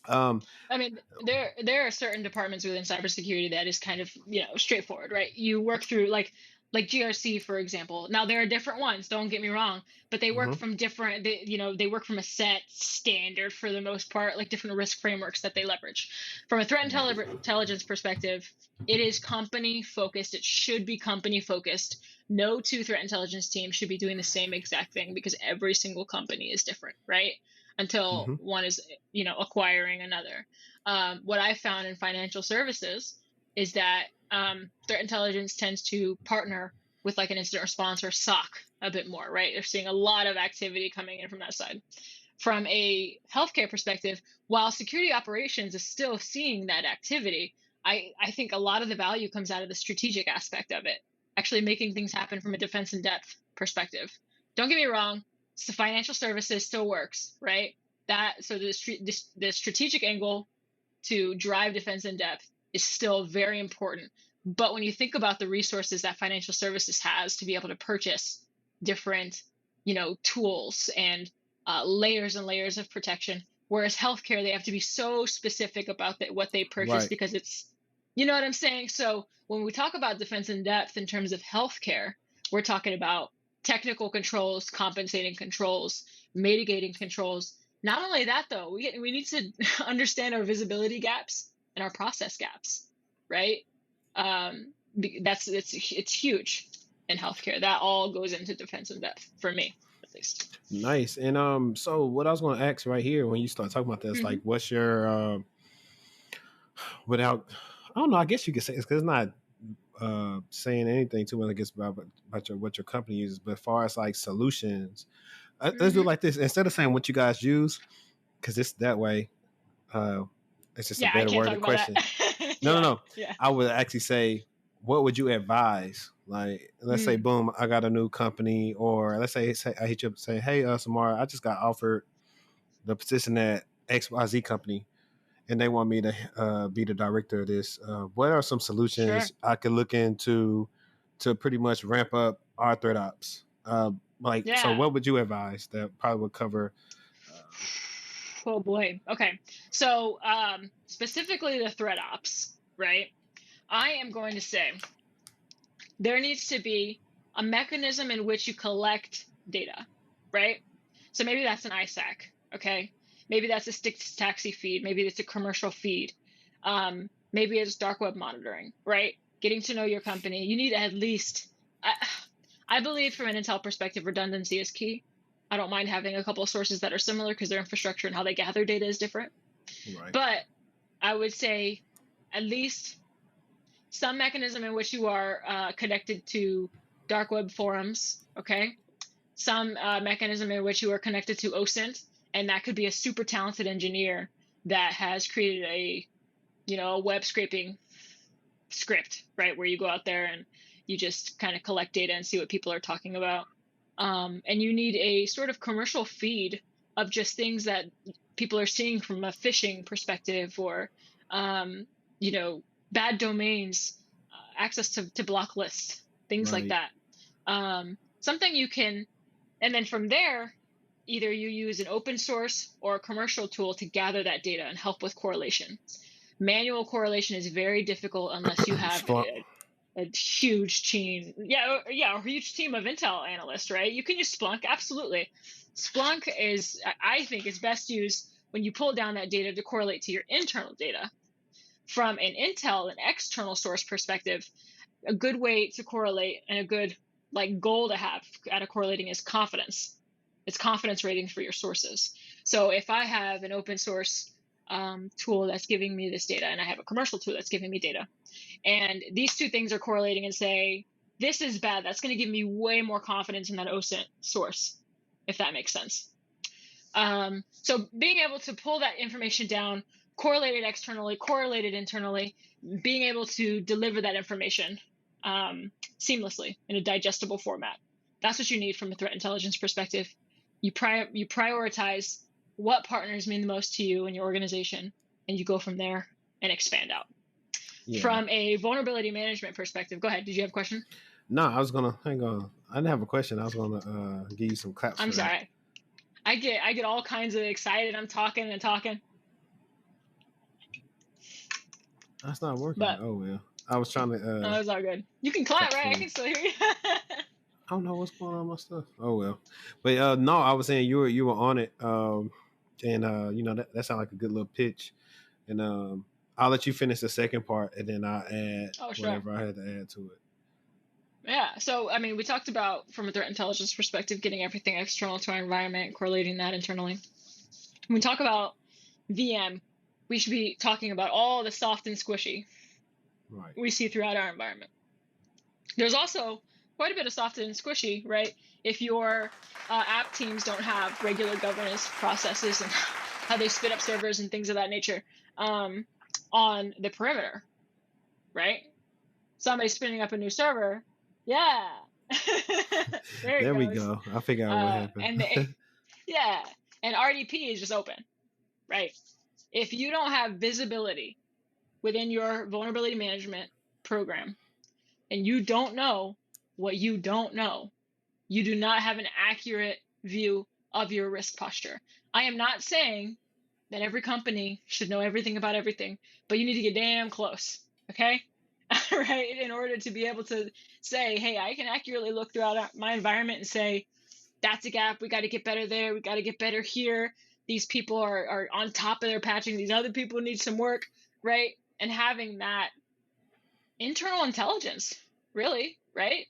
I mean, there are certain departments within cybersecurity that is kind of straightforward, right? You work through like GRC, for example. Now there are different ones. Don't get me wrong, but they work from different. They work from a set standard for the most part, like different risk frameworks that they leverage. From a threat intelligence perspective, it is company focused. It should be company focused. No 2 threat intelligence teams should be doing the same exact thing because every single company is different, right? until Mm-hmm. one is, acquiring another. What I found in financial services is that threat intelligence tends to partner with like an incident response or SOC a bit more, right? They're seeing a lot of activity coming in from that side. From a healthcare perspective, while security operations is still seeing that activity, I think a lot of the value comes out of the strategic aspect of it, actually making things happen from a defense in depth perspective. Don't get me wrong, so financial services still works, right? So the strategic angle to drive defense in depth is still very important. But when you think about the resources that financial services has to be able to purchase different, tools and layers and layers of protection, whereas healthcare, they have to be so specific about what they purchase Right. because it's, you know what I'm saying? So when we talk about defense in depth in terms of healthcare, we're talking about technical controls, compensating controls, mitigating controls. Not only that, though, we need to understand our visibility gaps and our process gaps, right? It's huge in healthcare. That all goes into defense in depth for me, at least. Nice. And so what I was going to ask right here when you start talking about this, Mm-hmm. like, what's your without, I don't know, I guess you could say it's because it's not saying anything too much, I guess, about what your company uses, but as far as like solutions, let's do it Mm-hmm. like this. Instead of saying what you guys use, because it's that way, uh, it's just a Yeah, I better can't talk worded about that. question. No, no, Yeah, no. yeah. I would actually say, what would you advise? Like, let's say, Mm, boom, I got a new company, or let's say I hit you up and say, hey, Samara, I just got offered the position at XYZ company, and they want me to be the director of this. What are some sure. solutions I could look into to pretty much ramp up our threat ops? So Yeah. what would you advise that probably would cover? Um, Oh boy. Okay. So specifically the threat ops, right? I am going to say there needs to be a mechanism in which you collect data, right? So maybe that's an ISAC, okay? Maybe that's a stick taxi feed. Maybe it's a commercial feed. Maybe it's dark web monitoring, right? Getting to know your company. You need at least, I believe from an Intel perspective, redundancy is key. I don't mind having a couple of sources that are similar because their infrastructure and how they gather data is different. right. But I would say at least some mechanism in which you are connected to dark web forums, okay? Some mechanism in which you are connected to OSINT, and that could be a super talented engineer that has created a web scraping script, right? Where you go out there and you just kind of collect data and see what people are talking about. And you need a sort of commercial feed of just things that people are seeing from a phishing perspective or, bad domains, access to block lists, things like Right. that. Something you can, and then from there, either you use an open source or a commercial tool to gather that data and help with correlation. Manual correlation is very difficult unless you have Splunk. a huge team. Yeah, a huge team of Intel analysts, right? You can use Splunk, absolutely. Splunk is, I think, is best used when you pull down that data to correlate to your internal data. From an Intel and external source perspective, a good way to correlate and a good goal to have out of correlating is confidence. It's confidence ratings for your sources. So if I have an open source tool that's giving me this data and I have a commercial tool that's giving me data, and these two things are correlating and say, this is bad, that's going to give me way more confidence in that OSINT source, if that makes sense. So being able to pull that information down, correlate it externally, correlate it internally, being able to deliver that information seamlessly in a digestible format. That's what you need from a threat intelligence perspective. You prioritize what partners mean the most to you and your organization, and you go from there and expand out. Yeah. From a vulnerability management perspective, go ahead. Did you have a question? No, I was gonna hang on. I didn't have a question. I was gonna give you some claps I'm for that. sorry. I get all kinds of excited. I'm talking and talking. That's not working. But Oh well. I was trying no, to it's all good. You can clap, clap right? for I you. can still hear you. I don't know what's going on with my stuff. Oh well. But no, I was saying you were on it. And that sounded like a good little pitch. And I'll let you finish the second part, and then I'll add Oh, sure. whatever I had to add to it. Yeah. So, I mean, we talked about from a threat intelligence perspective, getting everything external to our environment, correlating that internally. When we talk about VM, we should be talking about all the soft and squishy we see throughout our environment. There's also quite a bit of soft and squishy, right? If your app teams don't have regular governance processes and how they spit up servers and things of that nature on the perimeter, right? Somebody spinning up a new server, yeah. There we go. I figured out what happened. Yeah, and RDP is just open, right? If you don't have visibility within your vulnerability management program and you don't know what you don't know, you do not have an accurate view of your risk posture. I am not saying that every company should know everything about everything, but you need to get damn close, okay? Right? In order to be able to say, hey, I can accurately look throughout my environment and say, that's a gap. We got to get better there. We got to get better here. These people are on top of their patching. These other people need some work, right? And having that internal intelligence, really, right?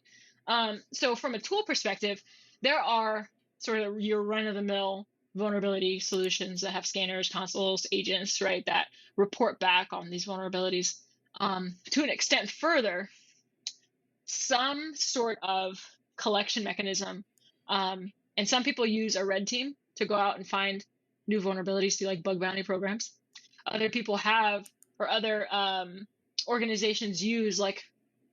So from a tool perspective, there are sort of your run-of-the-mill vulnerability solutions that have scanners, consoles, agents, right, that report back on these vulnerabilities. To an extent further, some sort of collection mechanism. And some people use a red team to go out and find new vulnerabilities through like bug bounty programs. Other people have, or other organizations use like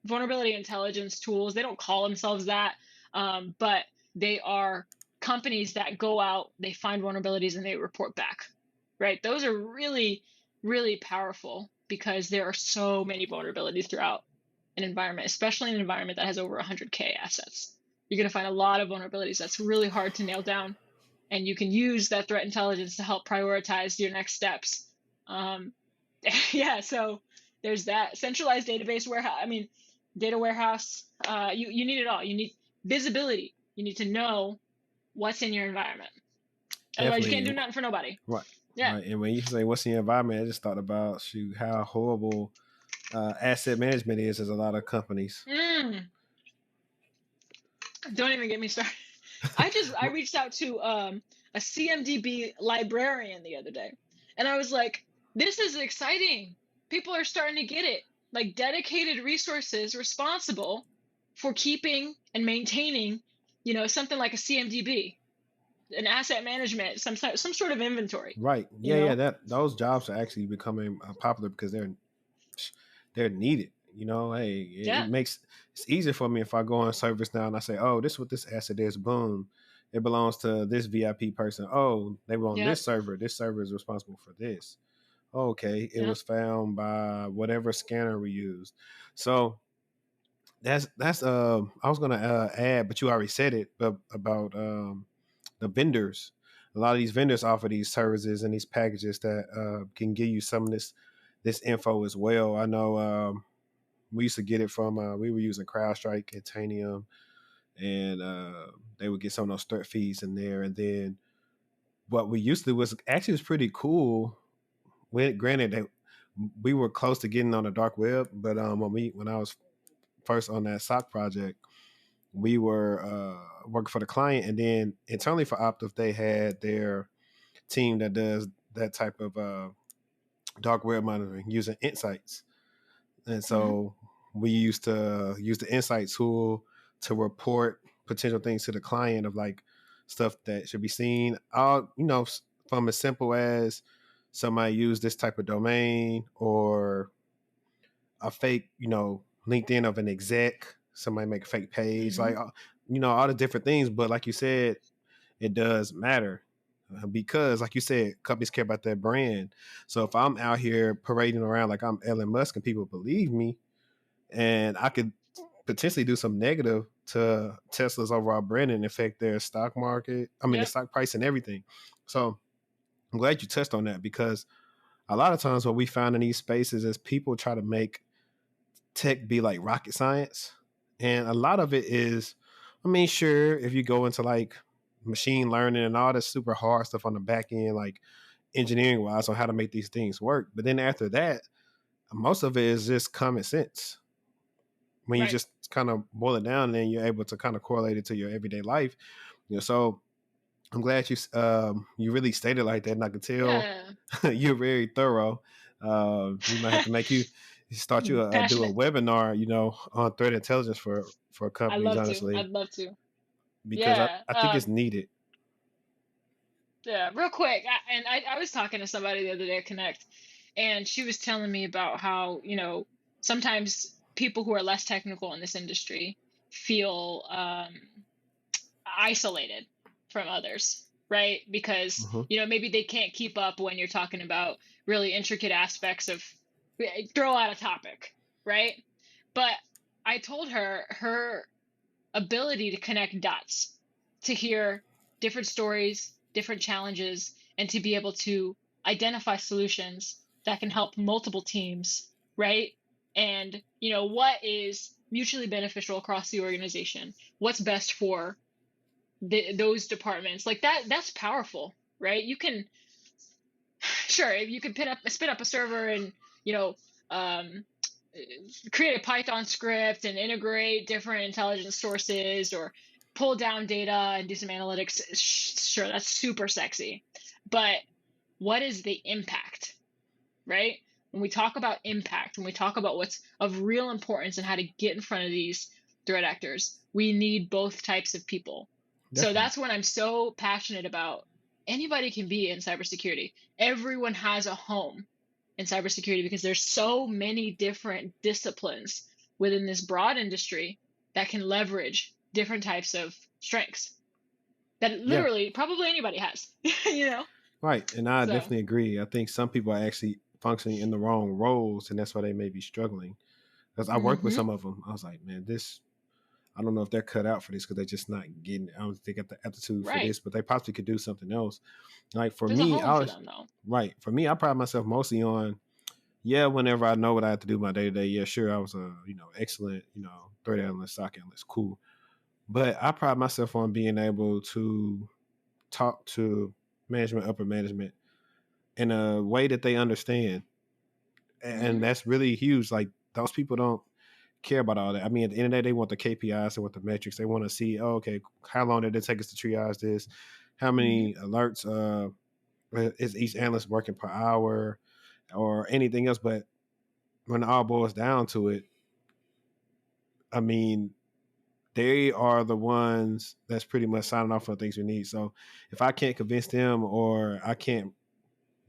vulnerability intelligence tools. They don't call themselves that, but they are companies that go out, they find vulnerabilities and they report back, right? Those are really, really powerful because there are so many vulnerabilities throughout an environment, especially an environment that has over 100K assets. You're going to find a lot of vulnerabilities that's really hard to nail down. And you can use that threat intelligence to help prioritize your next steps. Yeah, so there's that centralized database warehouse. Data warehouse. You need it all. You need visibility. You need to know what's in your environment. Otherwise, you can't do nothing for nobody. Right. Yeah. Right. And when you say what's in your environment, I just thought about how horrible asset management is as a lot of companies. Don't even get me started. I reached out to a CMDB librarian the other day, and I was like, this is exciting. People are starting to get it. Like dedicated resources responsible for keeping and maintaining, something like a CMDB, an asset management, some sort of inventory. Right. Yeah. Those jobs are actually becoming popular because they're needed. Hey, it's easier for me if I go on ServiceNow and I say, oh, this is what this asset is. Boom. It belongs to this VIP person. Oh, they were on this server. This server is responsible for this. Okay. It was found by whatever scanner we used. So that's I was going to add, but you already said it, but about the vendors. A lot of these vendors offer these services and these packages that can give you some of this info as well. I know we used to get it from we were using CrowdStrike, Titanium, and they would get some of those threat feeds in there. And then what we used to do was pretty cool. Granted that we were close to getting on the dark web, but when I was first on that SOC project, we were working for the client, and then internally for Optiv, they had their team that does that type of dark web monitoring using insights. And so we used to use the insight tool to report potential things to the client of like stuff that should be seen. From as simple as somebody used this type of domain, or a fake, LinkedIn of an exec, somebody make a fake page, like, all the different things. But like you said, it does matter because, like you said, companies care about their brand. So if I'm out here parading around like I'm Elon Musk and people believe me, and I could potentially do some negative to Tesla's overall brand and affect their stock market, the stock price and everything. So I'm glad you touched on that, because a lot of times what we found in these spaces is people try to make tech be like rocket science. And a lot of it is, sure, if you go into like machine learning and all this super hard stuff on the back end, like engineering wise on how to make these things work. But then after that, most of it is just common sense. When you just kind of boil it down, and then you're able to kind of correlate it to your everyday life. So I'm glad you really stated like that, and I could tell Yeah. you're very thorough. We might have to make you start you do a Passionate. webinar, on threat intelligence for I'd companies, love to. honestly, I'd love to. because Yeah. I think it's needed. Yeah. Real quick, I was talking to somebody the other day at Connect, and she was telling me about how, sometimes people who are less technical in this industry feel isolated from others, right? Because, Hmm. maybe they can't keep up when you're talking about really intricate aspects of throw out a topic, right? But I told her ability to connect dots, to hear different stories, different challenges, and to be able to identify solutions that can help multiple teams, right? And, what is mutually beneficial across the organization? What's best for those departments? Like that's powerful, right? You can sure you can spin up a server and, you know, um, create a Python script and integrate different intelligence sources or pull down data and do some analytics. Sure, that's super sexy. But what is the impact, right? When we talk about impact, when we talk about what's of real importance and how to get in front of these threat actors, we need both types of people. So Definitely. that's what I'm so passionate about. Anybody can be in cybersecurity. Everyone has a home in cybersecurity because there's so many different disciplines within this broad industry that can leverage different types of strengths that Yeah. literally probably anybody has, you know? Right. And I So, definitely agree. I think some people are actually functioning in the wrong roles, and that's why they may be struggling. Because I worked with hmm some of them. I was like, man, I don't know if they're cut out for this because they're just not getting. I don't think they got the aptitude for right. this, but they possibly could do something else. Like for There's a me, home I for was them though. right. For me, I pride myself mostly on, yeah, whenever I know what I have to do my day to day, yeah, sure, I was a excellent threat analyst, SOC analyst, cool. But I pride myself on being able to talk to management, upper management, in a way that they understand, and hmm that's really huge. Like those people don't care about all that. I mean, at the end of the day, they want the KPIs, they want the metrics. They want to see, oh, okay, how long did it take us to triage this? How hmm many alerts is each analyst working per hour, or anything else? But when it all boils down to it, I mean, they are the ones that's pretty much signing off on things we need. So if I can't convince them, or I can't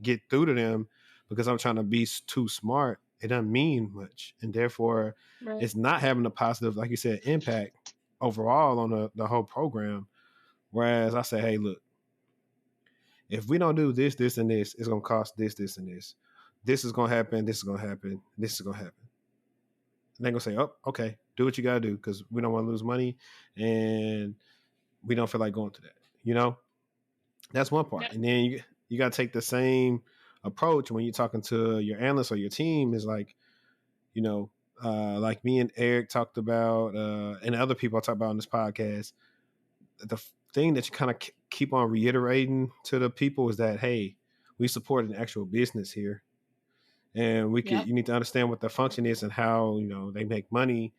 get through to them because I'm trying to be too smart, it doesn't mean much. And therefore, Right. it's not having a positive, like you said, impact overall on the whole program. Whereas I say, hey, look, if we don't do this, this, and this, it's going to cost this, this, and this. This is going to happen. This is going to happen. This is going to happen. And they're going to say, oh, okay, do what you got to do because we don't want to lose money and we don't feel like going to that. You know, that's one part. Yep. And then you got to take the same approach when you're talking to your analyst or your team. Is like, you know, like me and Eric talked about, and other people I talk about on this podcast. The thing that you kind of keep on reiterating to the people is that, hey, we support an actual business here, and Yep. you need to understand what the function is and how they make money,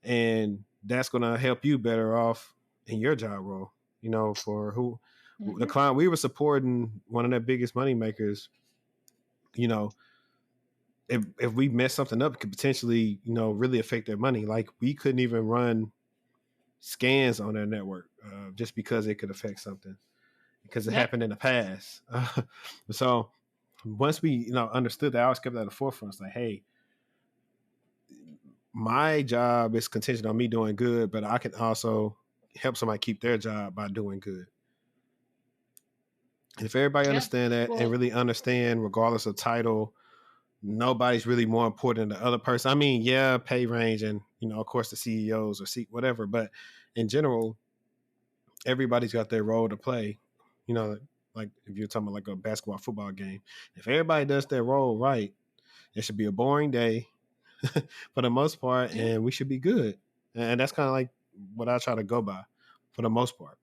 and that's going to help you better off in your job role. For the hmm client we were supporting, one of their biggest money makers. You know, if we mess something up, it could potentially really affect their money. Like we couldn't even run scans on their network just because it could affect something because it Yep. happened in the past. So once we understood that, I always kept that at the forefront. It's like, hey, my job is contingent on me doing good, but I can also help somebody keep their job by doing good. And if everybody Yeah. understand that and Well, really understand, regardless of title, nobody's really more important than the other person. I mean, yeah, pay range and of course the CEOs or whatever, but in general, everybody's got their role to play. You know, like if you're talking about like a basketball, football game, if everybody does their role right, it should be a boring day for the most part, yeah. and we should be good. And that's kind of like what I try to go by for the most part.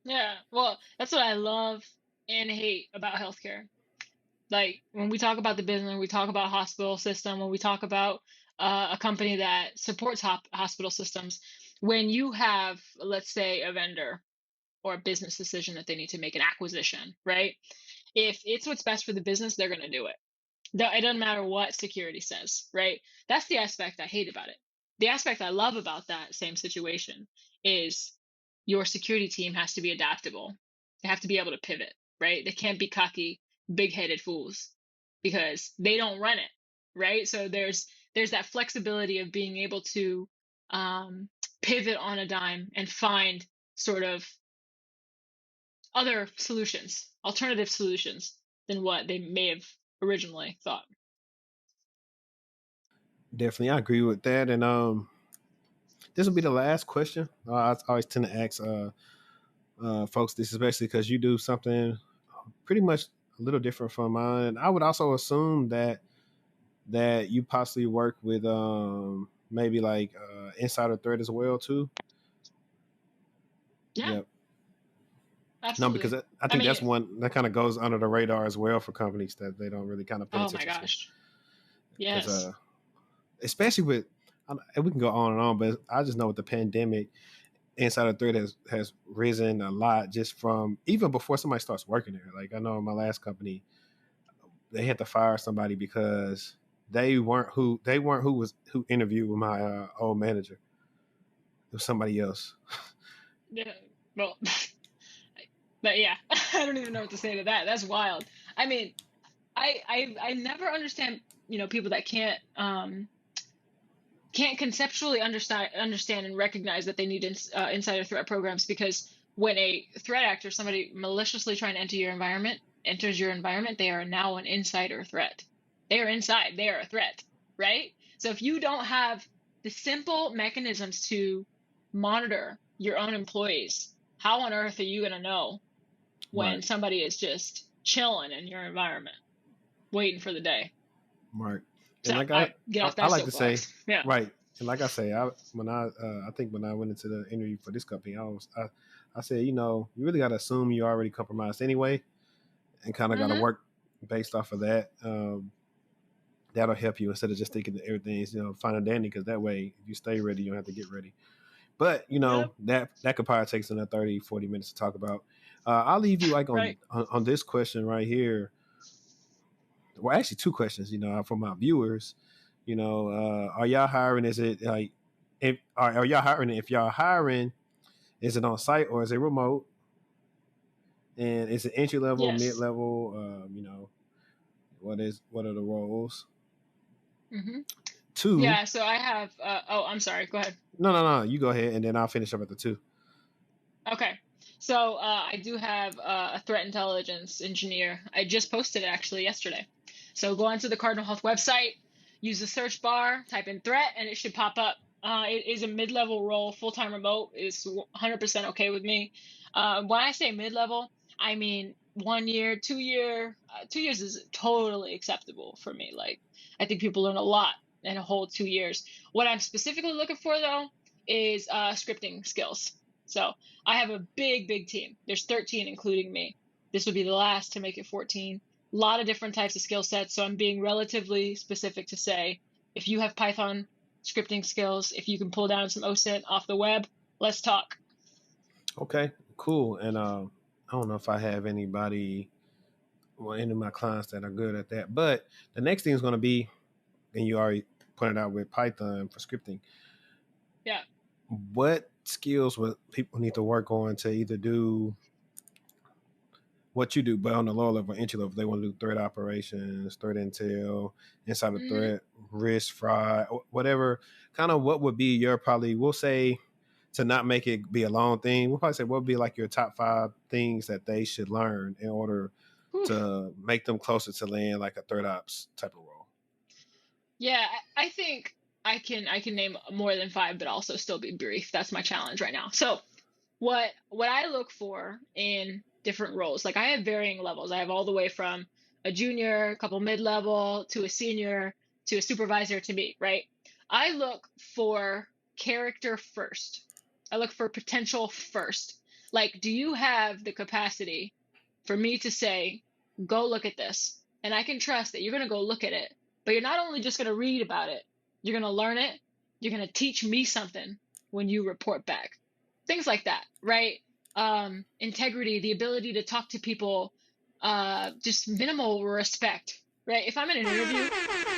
Yeah. Well, that's what I love and hate about healthcare. Like when we talk about the business, when we talk about hospital system, when we talk about a company that supports hospital systems, when you have, let's say, a vendor or a business decision that they need to make, an acquisition, right? If it's what's best for the business, they're going to do it. It doesn't matter what security says, right? That's the aspect I hate about it. The aspect I love about that same situation is your security team has to be adaptable. They have to be able to pivot, right? They can't be cocky, big-headed fools because they don't run it, right? So there's that flexibility of being able to pivot on a dime and find sort of other solutions, alternative solutions than what they may have originally thought. Definitely, I agree with that. And this will be the last question. I always tend to ask folks this, especially because you do something pretty much a little different from mine. I would also assume that you possibly work with maybe like insider threat as well too. Yeah, Yep. No, because absolutely. I I think mean, that's one that kind of goes under the radar as well for companies that they don't really kind of pay oh my attention to. gosh. Because Yes. especially with, and we can go on and on, but I just know with the pandemic, insider threat has risen a lot just from even before somebody starts working there. Like I know in my last company, they had to fire somebody because they weren't who who interviewed with my old manager. It was somebody else. Yeah. Well, but yeah, I don't even know what to say to that. That's wild. I mean, I never understand, people that can't conceptually understand and recognize that they need insider threat programs, because when a threat actor, somebody maliciously trying to enter your environment, enters your environment, they are now an insider threat. They are inside. They are a threat, right? So if you don't have the simple mechanisms to monitor your own employees, how on earth are you going to know when Right. somebody is just chilling in your environment, waiting for the day? Right. So And like I get off I that like to say, soapbox. Yeah. right. And like I say, I think when I went into the interview for this company, I said, you really got to assume you're already compromised anyway, and kind of got to Mm-hmm. work based off of that. That'll help you instead of just thinking that everything's fine and dandy, because that way if you stay ready, you don't have to get ready. But Yep. that could probably take us another 30, 40 minutes to talk about. I'll leave you like Right. on this question right here. Well, actually, two questions. For my viewers, are y'all hiring? Is it like, if are y'all hiring? If y'all hiring, is it on site or is it remote? And is it entry level, mid Yes. level? What are the roles? Mm-hmm. Two. Yeah. So I have. Oh, I'm sorry. Go ahead. No. You go ahead, and then I'll finish up at the two. Okay. So I do have a threat intelligence engineer. I just posted it actually yesterday. So go onto the Cardinal Health website, use the search bar, type in threat, and it should pop up. It is a mid-level role, full-time remote is 100% okay with me. When I say mid-level, I mean 1 year, 2 year. 2 years is totally acceptable for me. Like, I think people learn a lot in a whole 2 years. What I'm specifically looking for though is scripting skills. So I have a big, big team. There's 13, including me. This would be the last to make it 14. A lot of different types of skill sets. So I'm being relatively specific to say, if you have Python scripting skills, if you can pull down some OSINT off the web, let's talk. Okay, cool. And I don't know if I have anybody, well, any of my clients that are good at that. But the next thing is going to be, and you already pointed out with Python for scripting. Yeah. What skills would people need to work on to either do what you do, but on the lower level, entry level, they want to do threat operations, threat intel, insider Mm-hmm. threat, risk, fraud, whatever. Kind of what would be your probably, we'll say, to not make it be a long thing, we'll probably say what would be like your top 5 things that they should learn in order Whew. to make them closer to land like a threat ops type of role. Yeah, I think I can name more than five, but also still be brief. That's my challenge right now. So what I look for in different roles, like I have varying levels. I have all the way from a junior, a couple mid-level, to a senior, to a supervisor, to me, right? I look for character first. I look for potential first. Like, do you have the capacity for me to say, go look at this? And I can trust that you're going to go look at it, but you're not only just going to read about it, you're going to learn it, you're going to teach me something when you report back. Things like that, right? integrity, the ability to talk to people, just minimal respect, right? If I'm in an interview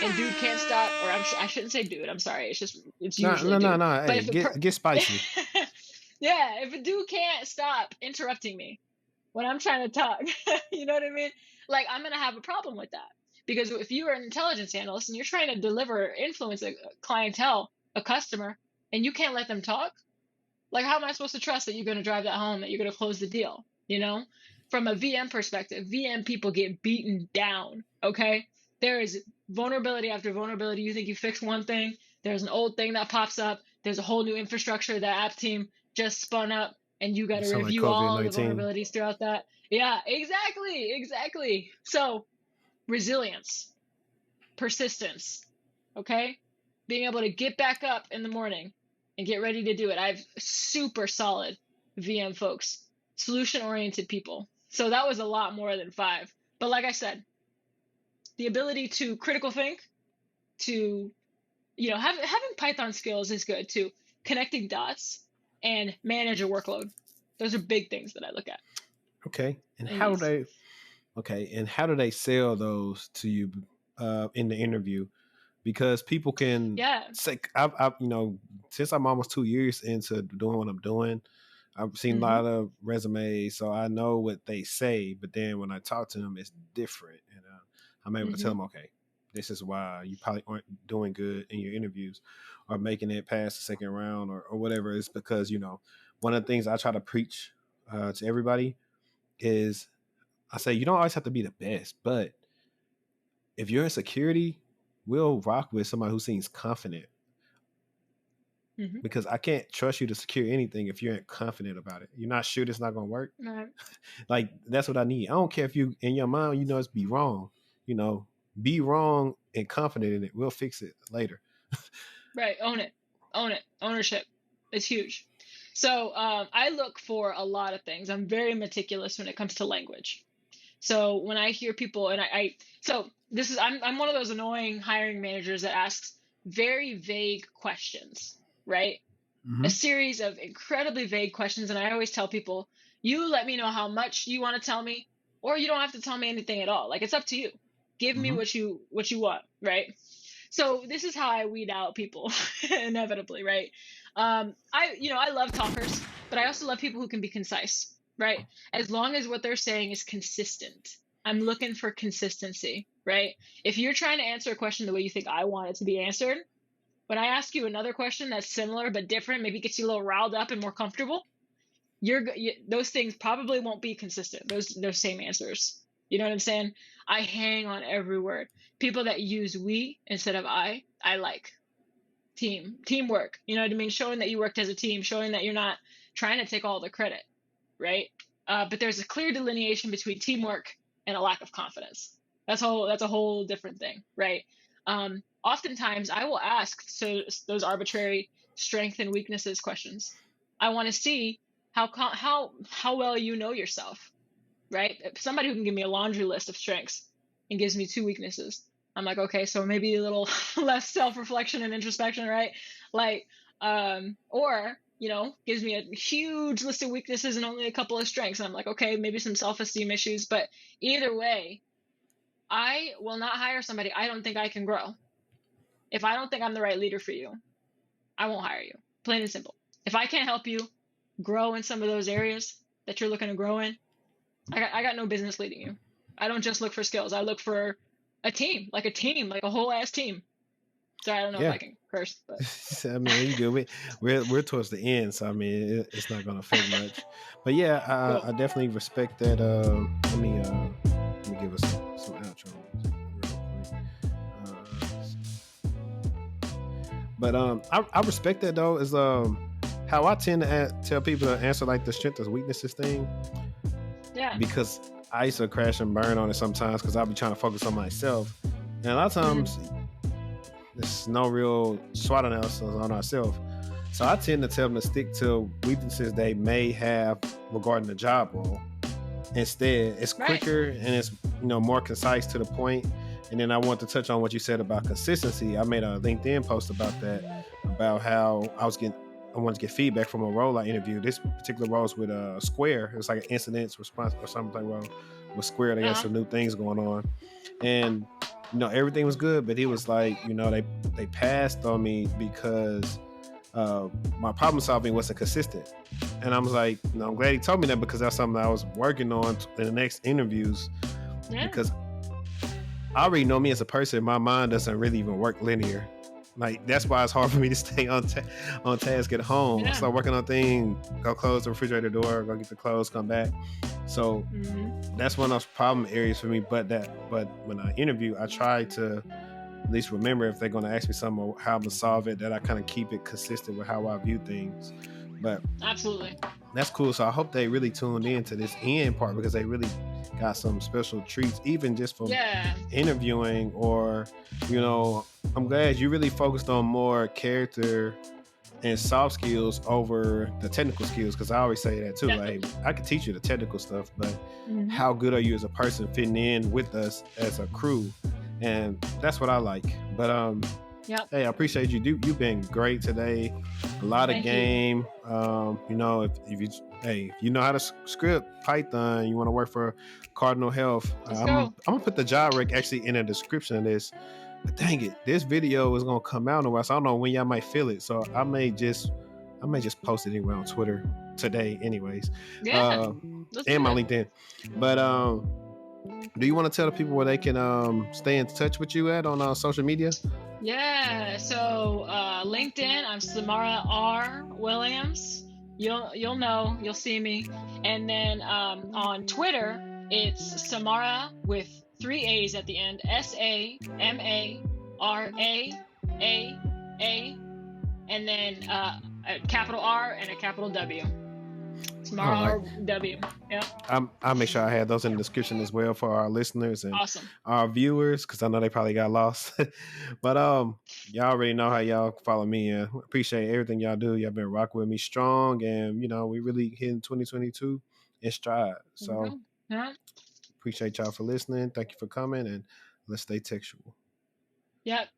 and dude can't stop, or I shouldn't say dude, I'm sorry. It's No, usually no, no, dude. no. But Hey, if get spicy. yeah, if a dude can't stop interrupting me when I'm trying to talk, you know what I mean? Like, I'm going to have a problem with that. Because if you're an intelligence analyst and you're trying to deliver, influence a clientele, a customer, and you can't let them talk, like, how am I supposed to trust that you're going to drive that home, that you're going to close the deal? You know, from a VM perspective, VM people get beaten down. Okay. There is vulnerability after vulnerability. You think you fixed one thing, there's an old thing that pops up. There's a whole new infrastructure that app team just spun up, and you got to Sound like review all the COVID-19. vulnerabilities throughout that. Yeah, exactly. So, resilience, persistence, okay? Being able to get back up in the morning and get ready to do it. I have super solid VM folks, solution-oriented people. So that was a lot more than 5. But like I said, the ability to critical think, to, you know, having Python skills is good too. Connecting dots and manage a workload. Those are big things that I look at. Okay. And in how do these. they? Okay. And how do they sell those to you in the interview? Because people can Yeah. say, I you know, since I'm almost 2 years into doing what I'm doing, I've seen a lot of resumes, so I know what they say. But then when I talk to them, it's different, and I'm able to tell them, okay, this is why you probably aren't doing good in your interviews, or making it past the second round, or whatever. It's because, you know, one of the things I try to preach to everybody is, I say, you don't always have to be the best, but if you're in security, we'll rock with somebody who seems confident, because I can't trust you to secure anything if you ain't confident about it. You're not sure it's not going to work. Right. Like, that's what I need. I don't care if you, in your mind, you know, it's be wrong, you know, be wrong and confident in it. We'll fix it later. Right. Own it. Ownership is huge. So I look for a lot of things. I'm very meticulous when it comes to language. So when I hear people, and I'm one of those annoying hiring managers that asks very vague questions, right? A series of incredibly vague questions. And I always tell people, you let me know how much you want to tell me, or you don't have to tell me anything at all. Like, it's up to you. Give me what you want, right? So this is how I weed out people inevitably, right? I love talkers, but I also love people who can be concise, right? As long as what they're saying is consistent. I'm looking for consistency, right? If you're trying to answer a question the way you think I want it to be answered, when I ask you another question that's similar but different, maybe gets you a little riled up and more comfortable, those things probably won't be consistent. Those same answers. You know what I'm saying? I hang on every word. People that use we instead of I like. Teamwork. You know what I mean? Showing that you worked as a team, showing that you're not trying to take all the credit, right? But there's a clear delineation between teamwork and a lack of confidence. That's a whole different thing, right? Oftentimes I will ask those arbitrary strength and weaknesses questions. I want to see how well you know yourself, right? If somebody who can give me a laundry list of strengths and gives me 2 weaknesses, I'm like, okay, so maybe a little less self-reflection and introspection, right? Like, or, you know, gives me a huge list of weaknesses and only a couple of strengths. And I'm like, okay, maybe some self-esteem issues. But either way, I will not hire somebody I don't think I can grow. If I don't think I'm the right leader for you, I won't hire you. Plain and simple. If I can't help you grow in some of those areas that you're looking to grow in, I got no business leading you. I don't just look for skills. I look for a team, like a whole ass team. Sorry, I don't know if I can curse, but I mean, you good. We're towards the end, so I mean, it's not gonna affect much. But yeah, cool. I definitely respect that. Let me give us some outro real quick. But I respect that though. Is how I tend to tell people to answer like the strengths and weaknesses thing. Yeah. Because I used to crash and burn on it sometimes because I'll be trying to focus on myself, and a lot of times there's no real SWOT analysis on ourselves. So I tend to tell them to stick to weaknesses they may have regarding the job role. Instead, it's quicker and it's, you know, more concise to the point. And then I want to touch on what you said about consistency. I made a LinkedIn post about that, about how I was getting I wanted to get feedback from a role I interviewed. This particular role was with Square. It was like an incidents response or something role with Square. They got Uh-huh. some new things going on, and everything was good. But it was like they passed on me because my problem solving wasn't consistent. And I was like, I'm glad he told me that, because that's something I was working on in the next interviews. Yeah. Because I already know me as a person. My mind doesn't really even work linear. Like, that's why it's hard for me to stay on task at home. I Yeah. start working on things, go close the refrigerator door, go get the clothes, come back. So that's one of those problem areas for me. But when I interview, I try to at least remember, if they're going to ask me something or how I'm gonna solve it, that I kind of keep it consistent with how I view things. But Absolutely. that's cool. So I hope they really tuned in to this end part, because they really got some special treats, even just from interviewing. Or, I'm glad you really focused on more character and soft skills over the technical skills, because I always say that too. Definitely. Like, I can teach you the technical stuff, but how good are you as a person fitting in with us as a crew? And that's what I like. But hey, I appreciate you. You've been great today. A lot of game. If you know how to script Python, you want to work for Cardinal Health, I'm gonna put the job rec actually in the description of this. But dang it, this video is gonna come out in a while, so I don't know when y'all might feel it. So I may just post it anyway on Twitter today, anyways. And my LinkedIn. But do you want to tell the people where they can stay in touch with you at on social media? Yeah. So LinkedIn, I'm Samara R. Williams. You'll know, you'll see me. And then on Twitter, it's Samara with 3 A's at the end. SAMARAAA, and then a capital R and a capital W. Samara W. Yeah. I'll make sure I have those in the description as well for our listeners and our viewers, because I know they probably got lost. But y'all already know how y'all follow me. Appreciate everything y'all do. Y'all been rocking with me strong, and we really hitting 2022 in stride. So appreciate y'all for listening. Thank you for coming, and let's stay textual. Yep.